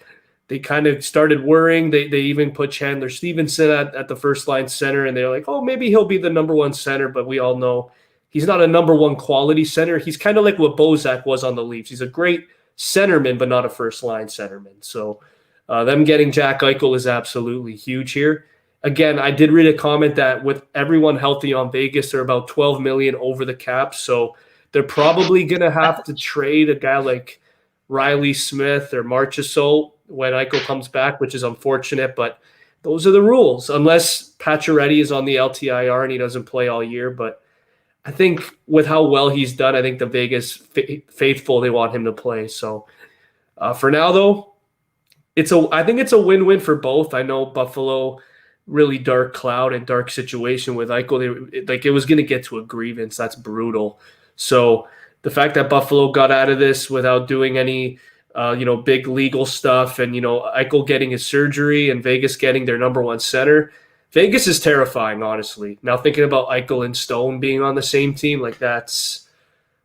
they kind of started worrying. They even put Chandler Stevenson at the first line center, and they're like, oh, maybe he'll be the number one center, but we all know he's not a number one quality center. He's kind of like what Bozak was on the Leafs. He's a great centerman, but not a first-line centerman. So them getting Jack Eichel is absolutely huge here. Again, I did read a comment that with everyone healthy on Vegas, they're about $12 million over the cap. So they're probably going to have to trade a guy like Riley Smith or Marchessault when Eichel comes back, which is unfortunate, but those are the rules, unless Pacioretty is on the LTIR and he doesn't play all year. But I think with how well he's done, I think the Vegas faithful, they want him to play. So for now, though, I think it's a win-win for both. I know Buffalo, really dark cloud and dark situation with Eichel. It was going to get to a grievance. That's brutal. So the fact that Buffalo got out of this without doing any, big legal stuff, and Eichel getting his surgery and Vegas getting their number one center. Vegas is terrifying, honestly. Now thinking about Eichel and Stone being on the same team, like that's,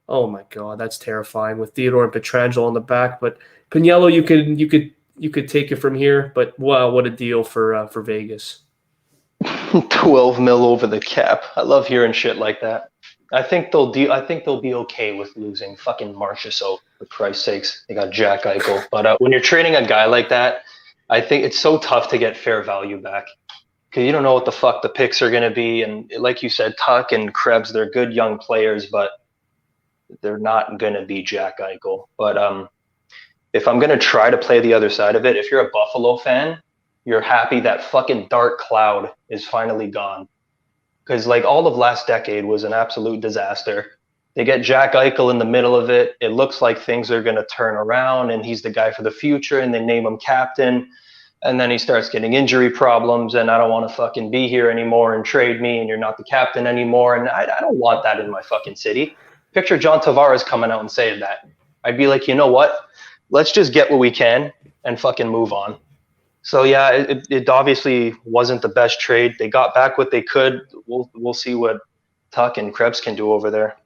oh my god, that's terrifying with Theodore and Pietrangelo on the back. But Pagniello, you could take it from here. But wow, what a deal for Vegas. 12 mil over the cap. I love hearing shit like that. I think they'll be okay with losing fucking Marchessault, for Christ's sakes. They got Jack Eichel. But when you're trading a guy like that, I think it's so tough to get fair value back. Because you don't know what the fuck the picks are going to be. And like you said, Tuck and Krebs, they're good young players, but they're not going to be Jack Eichel. But if I'm going to try to play the other side of it, if you're a Buffalo fan, you're happy that fucking dark cloud is finally gone. Because like all of last decade was an absolute disaster. They get Jack Eichel in the middle of it. It looks like things are going to turn around and he's the guy for the future, and they name him captain. And then he starts getting injury problems, and I don't want to fucking be here anymore and trade me, and you're not the captain anymore. And I don't want that in my fucking city. Picture John Tavares coming out and saying that. I'd be like, you know what? Let's just get what we can and fucking move on. So yeah, it obviously wasn't the best trade. They got back what they could. We'll see what Tuck and Krebs can do over there.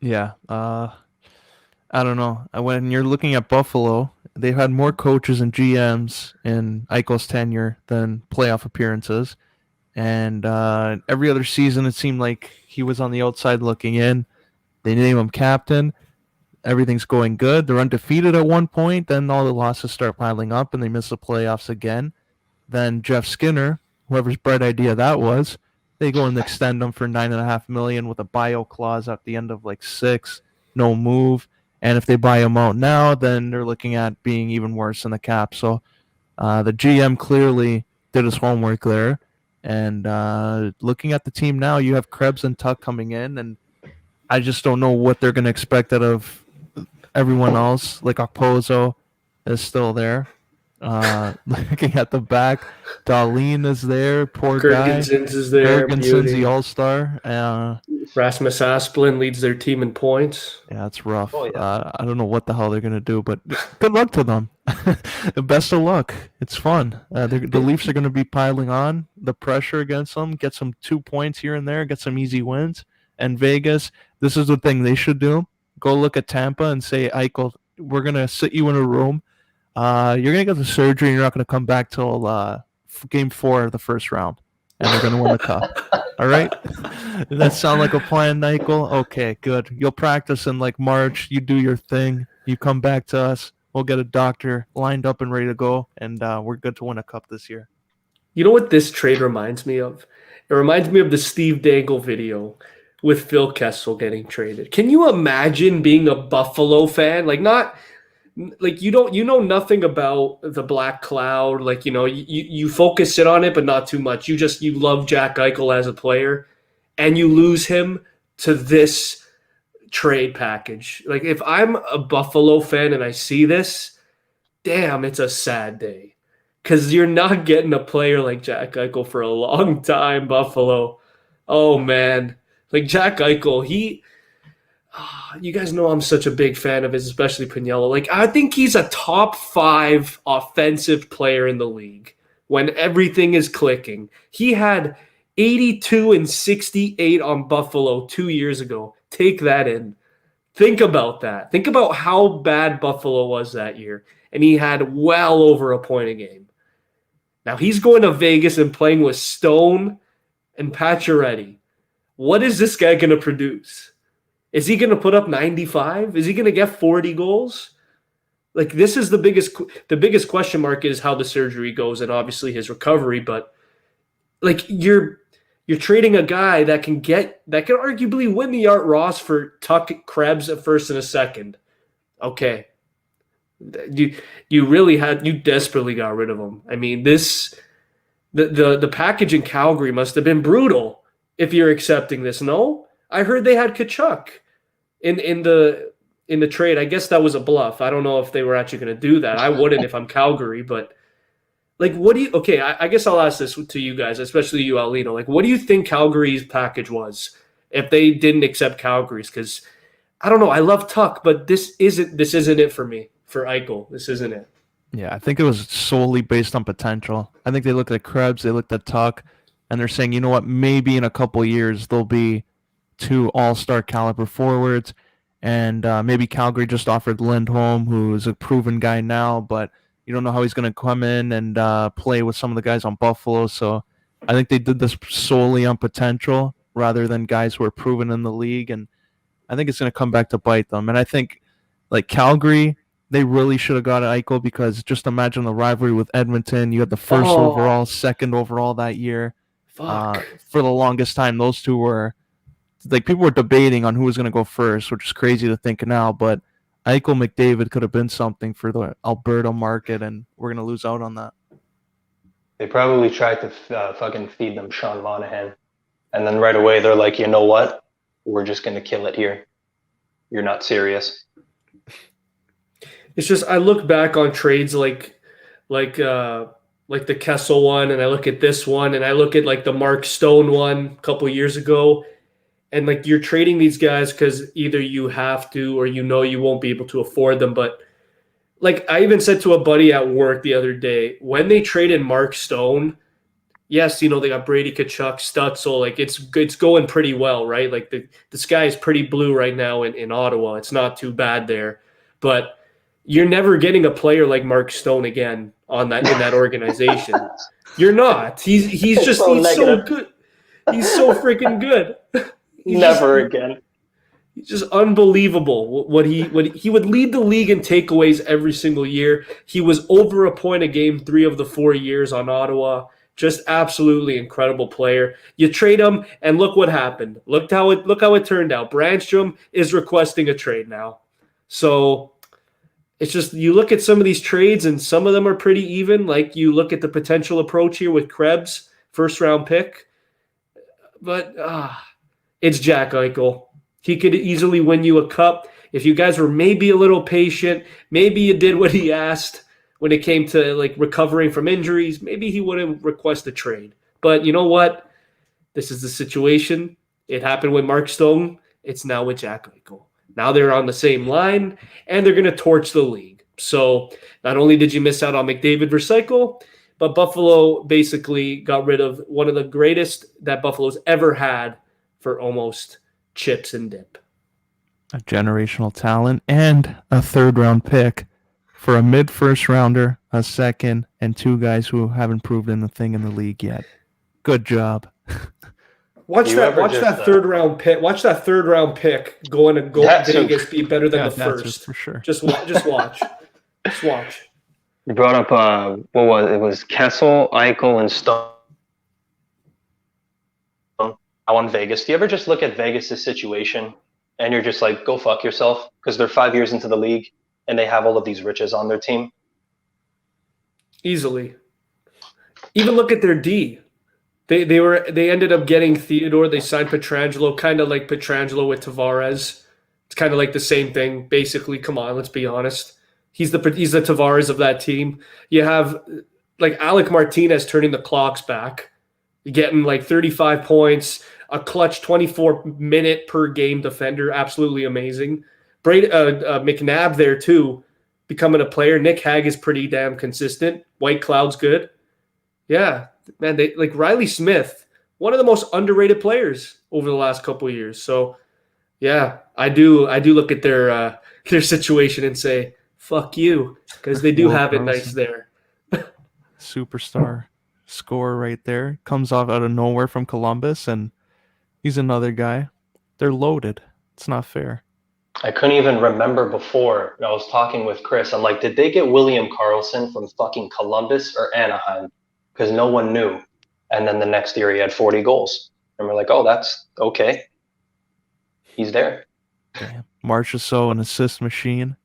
Yeah. I don't know. When you're looking at Buffalo, they've had more coaches and GMs in Eichel's tenure than playoff appearances. And every other season, it seemed like he was on the outside looking in. They name him captain. Everything's going good. They're undefeated at one point. Then all the losses start piling up, and they miss the playoffs again. Then Jeff Skinner, whoever's bright idea that was, they go and extend him for $9.5 million with a bio clause at the end of like 6, no move. And if they buy him out now, then they're looking at being even worse in the cap. So the GM clearly did his homework there. And looking at the team now, you have Krebs and Tuck coming in, and I just don't know what they're going to expect out of everyone else. Like Okposo is still there. Looking at the back, Dahlin is there. Poor guy. Gergensons is there. Gergenson's the all-star. Rasmus Asplund leads their team in points. Yeah, it's rough. Oh, yeah. I don't know what the hell they're going to do, but good luck to them. Best of luck. It's fun. The Leafs are going to be piling on the pressure against them, get some 2 points here and there, get some easy wins. And Vegas, this is the thing they should do. Go look at Tampa and say, Eichel, we're going to sit you in a room. You're going to get the surgery, and you're not going to come back till game 4 of the first round. And they're going to win the cup. All right? Does that sound like a plan, Eichel? Okay, good. You'll practice in like March. You do your thing. You come back to us. We'll get a doctor lined up and ready to go. And we're good to win a cup this year. You know what this trade reminds me of? It reminds me of the Steve Dangle video with Phil Kessel getting traded. Can you imagine being a Buffalo fan? Like not like you know nothing about the black cloud. Like, you focus in on it, but not too much. You love Jack Eichel as a player, and you lose him to this trade package. Like, if I'm a Buffalo fan and I see this, damn, it's a sad day. Because you're not getting a player like Jack Eichel for a long time, Buffalo. Oh, man. Like, Jack Eichel, you guys know I'm such a big fan of his, especially Pagniello. Like, I think he's a top 5 offensive player in the league when everything is clicking. He had 82 and 68 on Buffalo 2 years ago. Take that in. Think about that. Think about how bad Buffalo was that year. And he had well over a point a game. Now he's going to Vegas and playing with Stone and Pacioretty. What is this guy going to produce? Is he going to put up 95? Is he going to get 40 goals? Like, this is the biggest question mark is how the surgery goes and obviously his recovery. But like, you're trading a guy that can arguably win the Art Ross for Tuck Krebs at first and a second. Okay. You desperately got rid of him. I mean, the package in Calgary must have been brutal if you're accepting this. No? I heard they had Kachuk in the trade. I guess that was a bluff. I don't know if they were actually going to do that. I wouldn't if I'm Calgary, but like, I guess I'll ask this to you guys, especially you, Aulino. Like, what do you think Calgary's package was if they didn't accept Calgary's? Because I don't know. I love Tuck, but this isn't it for me. For Eichel, this isn't it. Yeah, I think it was solely based on potential. I think they looked at Krebs, they looked at Tuck, and they're saying, you know what, maybe in a couple years there'll be 2 all-star caliber forwards, and maybe Calgary just offered Lindholm, who is a proven guy now, but you don't know how he's going to come in and play with some of the guys on Buffalo. So I think they did this solely on potential rather than guys who are proven in the league, and I think it's going to come back to bite them. And I think, like, Calgary, they really should have got Eichel, because just imagine the rivalry with Edmonton. You had the first overall, second overall that year. Fuck. For the longest time, those two were, like, people were debating on who was going to go first, which is crazy to think now. But Eichel McDavid could have been something for the Alberta market, and we're going to lose out on that. They probably tried to fucking feed them Sean Monahan. And then right away, they're like, you know what? We're just going to kill it here. You're not serious. It's just, I look back on trades like the Kessel one, and I look at this one, and I look at like the Mark Stone one a couple years ago, and like, you're trading these guys because either you have to or you won't be able to afford them. But like, I even said to a buddy at work the other day, when they traded Mark Stone, yes, they got Brady Tkachuk, Stutzel, like it's going pretty well, right? Like the sky is pretty blue right now in Ottawa. It's not too bad there, but you're never getting a player like Mark Stone again in that organization. You're not. He's so good. He's so freaking good. Never again. He's just unbelievable. What he would lead the league in takeaways every single year. He was over a point a game 3 of the 4 years on Ottawa. Just absolutely incredible player. You trade him, and look what happened. Look how it turned out. Brandstrom is requesting a trade now. So it's just, you look at some of these trades, and some of them are pretty even. Like, you look at the potential approach here with Krebs, first-round pick. But it's Jack Eichel. He could easily win you a cup. If you guys were maybe a little patient, maybe you did what he asked when it came to like recovering from injuries, maybe he wouldn't request a trade. But you know what? This is the situation. It happened with Mark Stone. It's now with Jack Eichel. Now they're on the same line, and they're going to torch the league. So not only did you miss out on McDavid recycle, but Buffalo basically got rid of one of the greatest that Buffalo's ever had for almost chips and dip. A generational talent and a third-round pick for a mid-first rounder, a second, and 2 guys who haven't proven a thing in the league yet. Good job. Watch that third round pick. Watch that third round pick going to Vegas be better than the first. For sure. Just watch. Just watch. You brought up what was it? It was Kessel, Eichel, and Stone. I want Vegas. Do you ever just look at Vegas' situation and you're just like, go fuck yourself? Because they're 5 years into the league and they have all of these riches on their team? Easily. Even look at their D. They ended up getting Theodore. They signed Pietrangelo, kind of like Pietrangelo with Tavares. It's kind of like the same thing, basically. Come on, let's be honest. He's the Tavares of that team. You have like Alec Martinez turning the clocks back. You're getting like 35 points, a clutch 24-minute per game defender, absolutely amazing. McNabb there too, becoming a player. Nick Hag is pretty damn consistent. White Cloud's good. Yeah, man, they like Riley Smith, one of the most underrated players over the last couple of years. So, yeah, I do look at their situation and say, "Fuck you," because they do Will have it Carlson. nice there. Superstar scorer right there. Comes off out of nowhere from Columbus, and he's another guy. They're loaded. It's not fair. I couldn't even remember before. I was talking with Chris. I'm like, did they get William Karlsson from fucking Columbus or Anaheim? Because no one knew. And then the next year he had 40 goals. And we're like, oh, that's okay. He's there. Damn. Marchessault, an assist machine,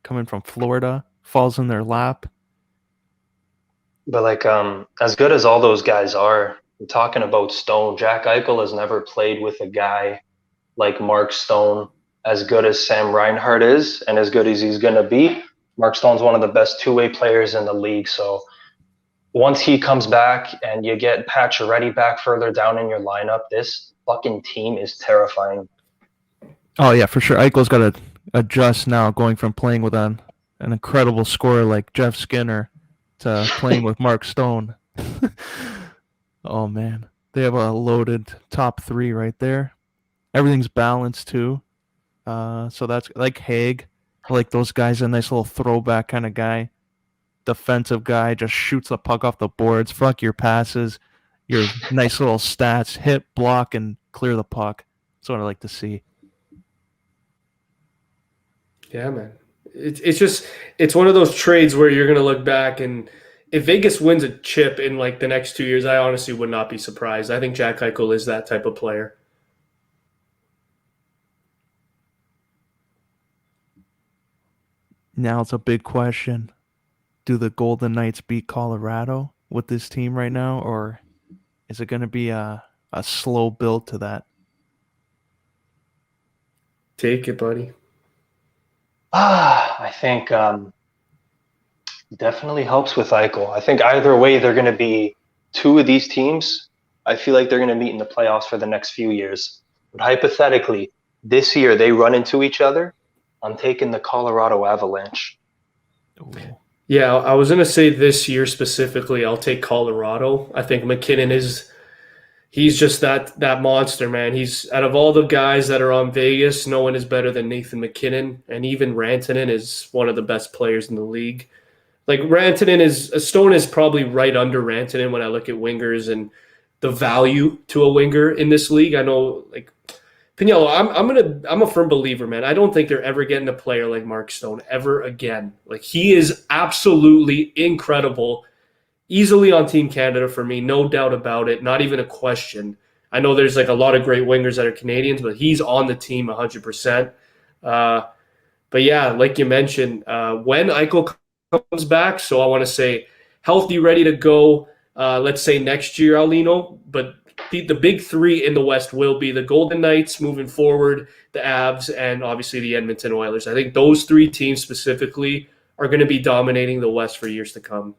coming from Florida, falls in their lap. But like, as good as all those guys are, we're talking about Stone. Jack Eichel has never played with a guy like Mark Stone. As good as Sam Reinhart is, and as good as he's gonna be, Mark Stone's one of the best two-way players in the league. So once he comes back and you get Pacioretty back further down in your lineup, this fucking team is terrifying. Oh, yeah, for sure. Eichel's got to adjust now, going from playing with an incredible scorer like Jeff Skinner to playing with Mark Stone. Oh, man. They have a loaded top three right there. Everything's balanced, too. So that's like Haig. I like those guys, a nice little throwback kind of guy. Defensive guy, just shoots the puck off the boards. Fuck your passes, your nice little stats. Hit, block, and clear the puck. That's what I like to see. Yeah, man. It's one of those trades where you're gonna look back, and if Vegas wins a chip in like the next 2 years, I honestly would not be surprised. I think Jack Eichel is that type of player. Now it's a big question. Do the Golden Knights beat Colorado with this team right now, or is it going to be a slow build to that? Take it, buddy. I think definitely helps with Eichel. I think either way, they're going to be two of these teams. I feel like they're going to meet in the playoffs for the next few years. But hypothetically, this year they run into each other. I'm taking the Colorado Avalanche. Ooh. Yeah, I was going to say this year specifically, I'll take Colorado. I think McKinnon he's just that monster, man. He's out of all the guys that are on Vegas, no one is better than Nathan McKinnon, and even Rantanen is one of the best players in the league. Like Stone is probably right under Rantanen when I look at wingers and the value to a winger in this league. I know, like Pagniello, I'm a firm believer, man. I don't think they're ever getting a player like Mark Stone ever again. Like, he is absolutely incredible. Easily on Team Canada for me, no doubt about it. Not even a question. I know there's like a lot of great wingers that are Canadians, but he's on the team 100%. But yeah, like you mentioned, when Eichel comes back, so I want to say healthy, ready to go. Let's say next year, Aulino, but the big three in the West will be the Golden Knights moving forward, the Avs, and obviously the Edmonton Oilers. I think those three teams specifically are going to be dominating the West for years to come.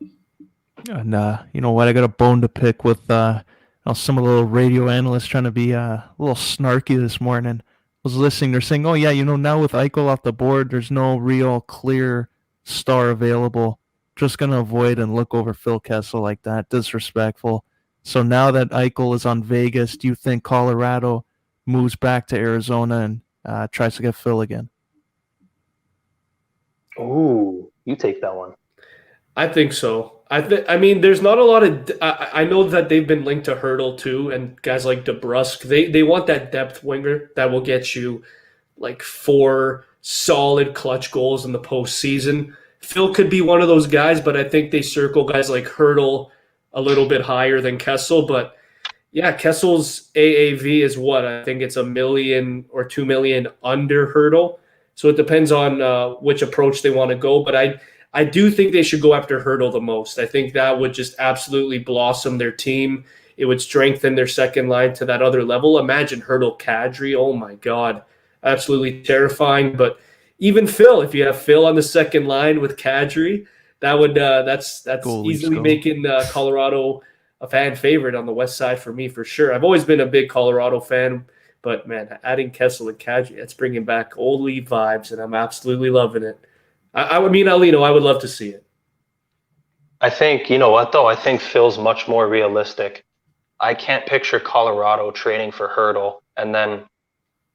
And you know what? I got a bone to pick with some of the little radio analysts trying to be a little snarky this morning. Was listening. They're saying, "Oh yeah, now with Eichel off the board, there's no real clear star available. Just gonna avoid and look over Phil Kessel like that. Disrespectful." So now that Eichel is on Vegas, do you think Colorado moves back to Arizona and tries to get Phil again? Ooh, you take that one. I think so. I mean, there's not a lot of. I know that they've been linked to Hurdle too, and guys like DeBrusk. They want that depth winger that will get you like 4 solid clutch goals in the postseason. Phil could be one of those guys, but I think they circle guys like Hurdle a little bit higher than Kessel. But yeah, Kessel's AAV is what? I think it's $1 million or $2 million under Hurdle. So it depends on which approach they want to go. But I do think they should go after Hurdle the most. I think that would just absolutely blossom their team. It would strengthen their second line to that other level. Imagine Hurdle Kadri. Oh my God. Absolutely terrifying. But even Phil, if you have Phil on the second line with Kadri, that's Goalie easily skull. making Colorado a fan favorite on the west side for me for sure. I've always been a big Colorado fan, but man, adding Kessel and Kadri, that's bringing back old Leaf vibes, and I'm absolutely loving it. I mean, Aulino, I would love to see it. I think, you know what, though? I think Phil's much more realistic. I can't picture Colorado trading for Hurdle. And then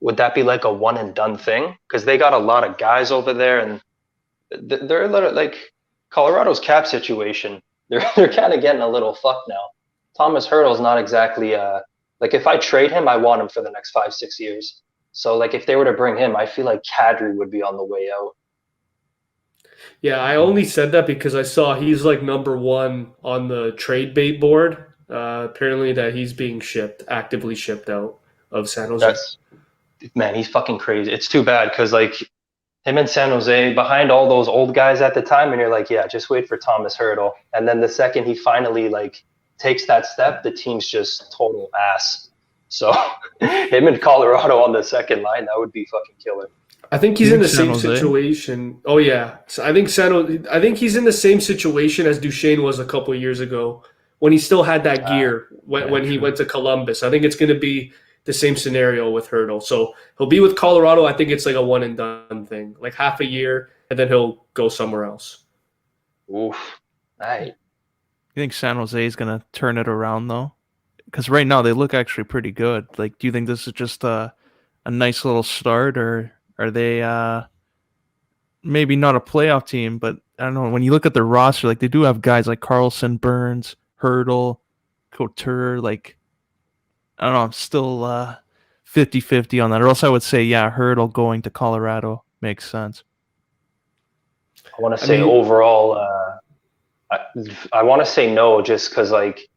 would that be like a one and done thing? Because they got a lot of guys over there, and they're a little like Colorado's cap situation. They're kind of getting a little fucked now. Thomas Hurdle's not exactly like if I trade him, I want him for the next 5-6 years. So like if they were to bring him, I feel like Kadri would be on the way out. Yeah, I only said that because I saw he's like number one on the trade bait board. Apparently that he's being actively shipped out of San Jose. Man, he's fucking crazy. It's too bad because like him and San Jose behind all those old guys at the time, and you're like, yeah, just wait for Thomas Hurdle. And then the second he finally like takes that step, the team's just total ass. So him and Colorado on the second line, that would be fucking killer. I think he's in the same situation. Oh yeah, so I think he's in the same situation as Duchesne was a couple of years ago when he still had that gear when he went to Columbus. I think it's going to be the same scenario with Hurdle. So he'll be with Colorado. I think it's like a one and done thing, like half a year, and then he'll go somewhere else. Oof. Right. You think San Jose is going to turn it around, though? Because right now they look actually pretty good. Like, do you think this is just a nice little start, or are they maybe not a playoff team, but I don't know. When you look at their roster, like they do have guys like Carlson, Burns, Hurdle, Couture, like I don't know, I'm still 50-50 on that. Or else I would say, yeah, Hurdle going to Colorado makes sense. I want to say overall, I want to say no, just because like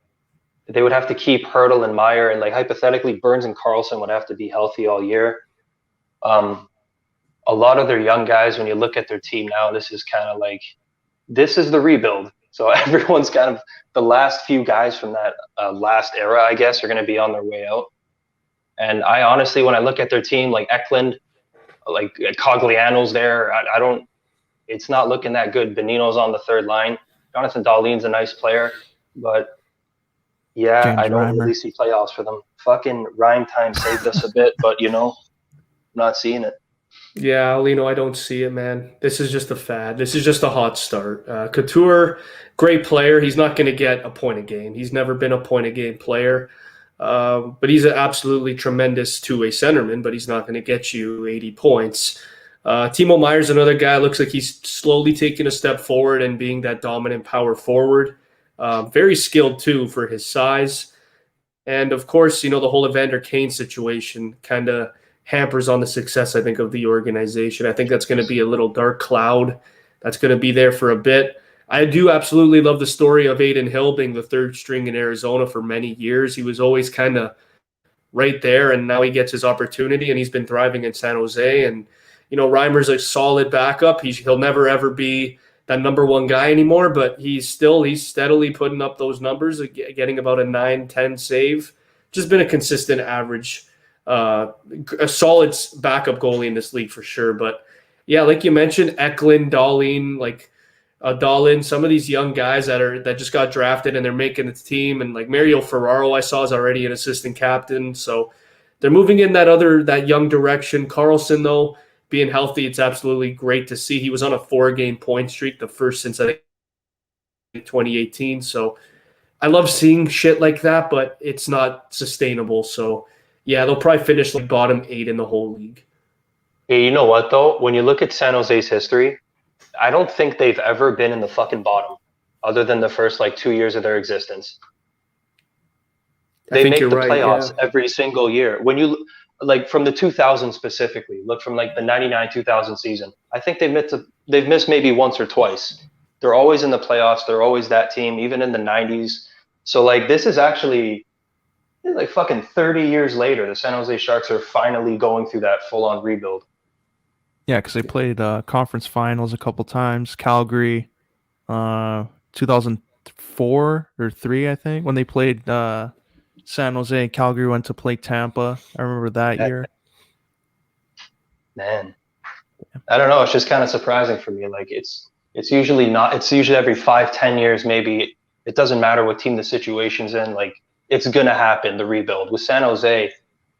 they would have to keep Hurdle and Meyer, and like hypothetically, Burns and Carlson would have to be healthy all year. A lot of their young guys, when you look at their team now, this is the rebuild. So everyone's kind of the last few guys from that last era, I guess, are going to be on their way out. And I honestly, when I look at their team, like Eklund, like Cogliano's there, it's not looking that good. Benino's on the third line. Jonathan Dahlin's a nice player, but yeah, James I don't Reimer. really see playoffs for them. Fucking rhyme time saved us a bit, but I'm not seeing it. Yeah, Aulino, I don't see it, man. This is just a fad. This is just a hot start. Couture, great player. He's not going to get a point a game. He's never been a point a game player. But he's an absolutely tremendous two-way centerman, but he's not going to get you 80 points. Timo Meyer's another guy. Looks like he's slowly taking a step forward and being that dominant power forward. Very skilled, too, for his size. And, of course, the whole Evander Kane situation kind of hampers on the success, I think, of the organization. I think that's going to be a little dark cloud that's going to be there for a bit. I do absolutely love the story of Adin Hill being the third string in Arizona for many years. He was always kind of right there, and now he gets his opportunity, and he's been thriving in San Jose. And, Reimer's a solid backup. He'll never, ever be that number one guy anymore, but he's steadily putting up those numbers, getting about a 9-10 save. Just been a consistent average, a solid backup goalie in this league for sure. But yeah, like you mentioned, Eklund, Dahlin, Dahlin, some of these young guys that just got drafted and they're making the team, and like Mario Ferraro, I saw is already an assistant captain. So they're moving in that young direction. Carlson, though, being healthy, it's absolutely great to see. He was on a 4-game point streak, the first since I think 2018. So I love seeing shit like that, but it's not sustainable. So yeah, they'll probably finish like bottom 8 in the whole league. Hey, you know what, though? When you look at San Jose's history, I don't think they've ever been in the fucking bottom other than the first 2 years of their existence. They make the playoffs every single year. When you from the 2000s specifically, look from the 99-2000 season, I think they've missed maybe once or twice. They're always in the playoffs. They're always that team, even in the 90s. So this is actually fucking 30 years later, the San Jose Sharks are finally going through that full-on rebuild. Yeah, because they played conference finals a couple times. Calgary, 2004 or 3, I think, when they played San Jose. Calgary went to play Tampa. I remember that year. Man, I don't know. It's just kind of surprising for me. Like it's usually not. It's usually every 5-10 years, maybe. It doesn't matter what team the situation's in. Like it's gonna happen. The rebuild with San Jose,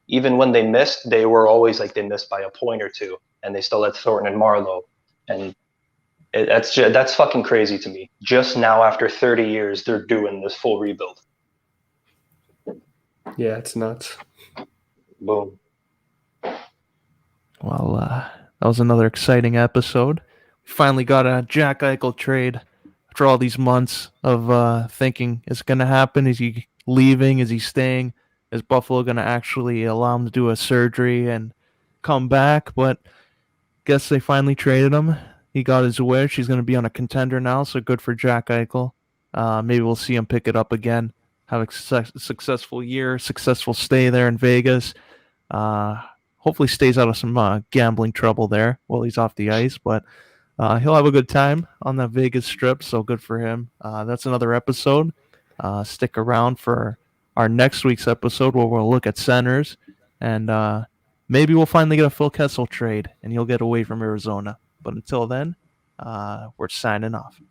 even when they missed, they were always like they missed by a point or two, and they still had Thornton and Marlowe, and that's fucking crazy to me. Just now, after 30 years, they're doing this full rebuild. Yeah, it's nuts. Boom. Well, that was another exciting episode. We finally got a Jack Eichel trade after all these months of thinking, is it going to happen? Is he leaving? Is he staying? Is Buffalo going to actually allow him to do a surgery and come back? But guess they finally traded him. He got his wish. He's going to be on a contender now, so good for Jack Eichel. Maybe we'll see him pick it up again, have a successful year, successful stay there in Vegas. Hopefully stays out of some gambling trouble there while he's off the ice, but he'll have a good time on that Vegas strip, so good for him. That's another episode. Stick around for our next week's episode where we'll look at centers, and maybe we'll finally get a Phil Kessel trade, and he'll get away from Arizona. But until then, we're signing off.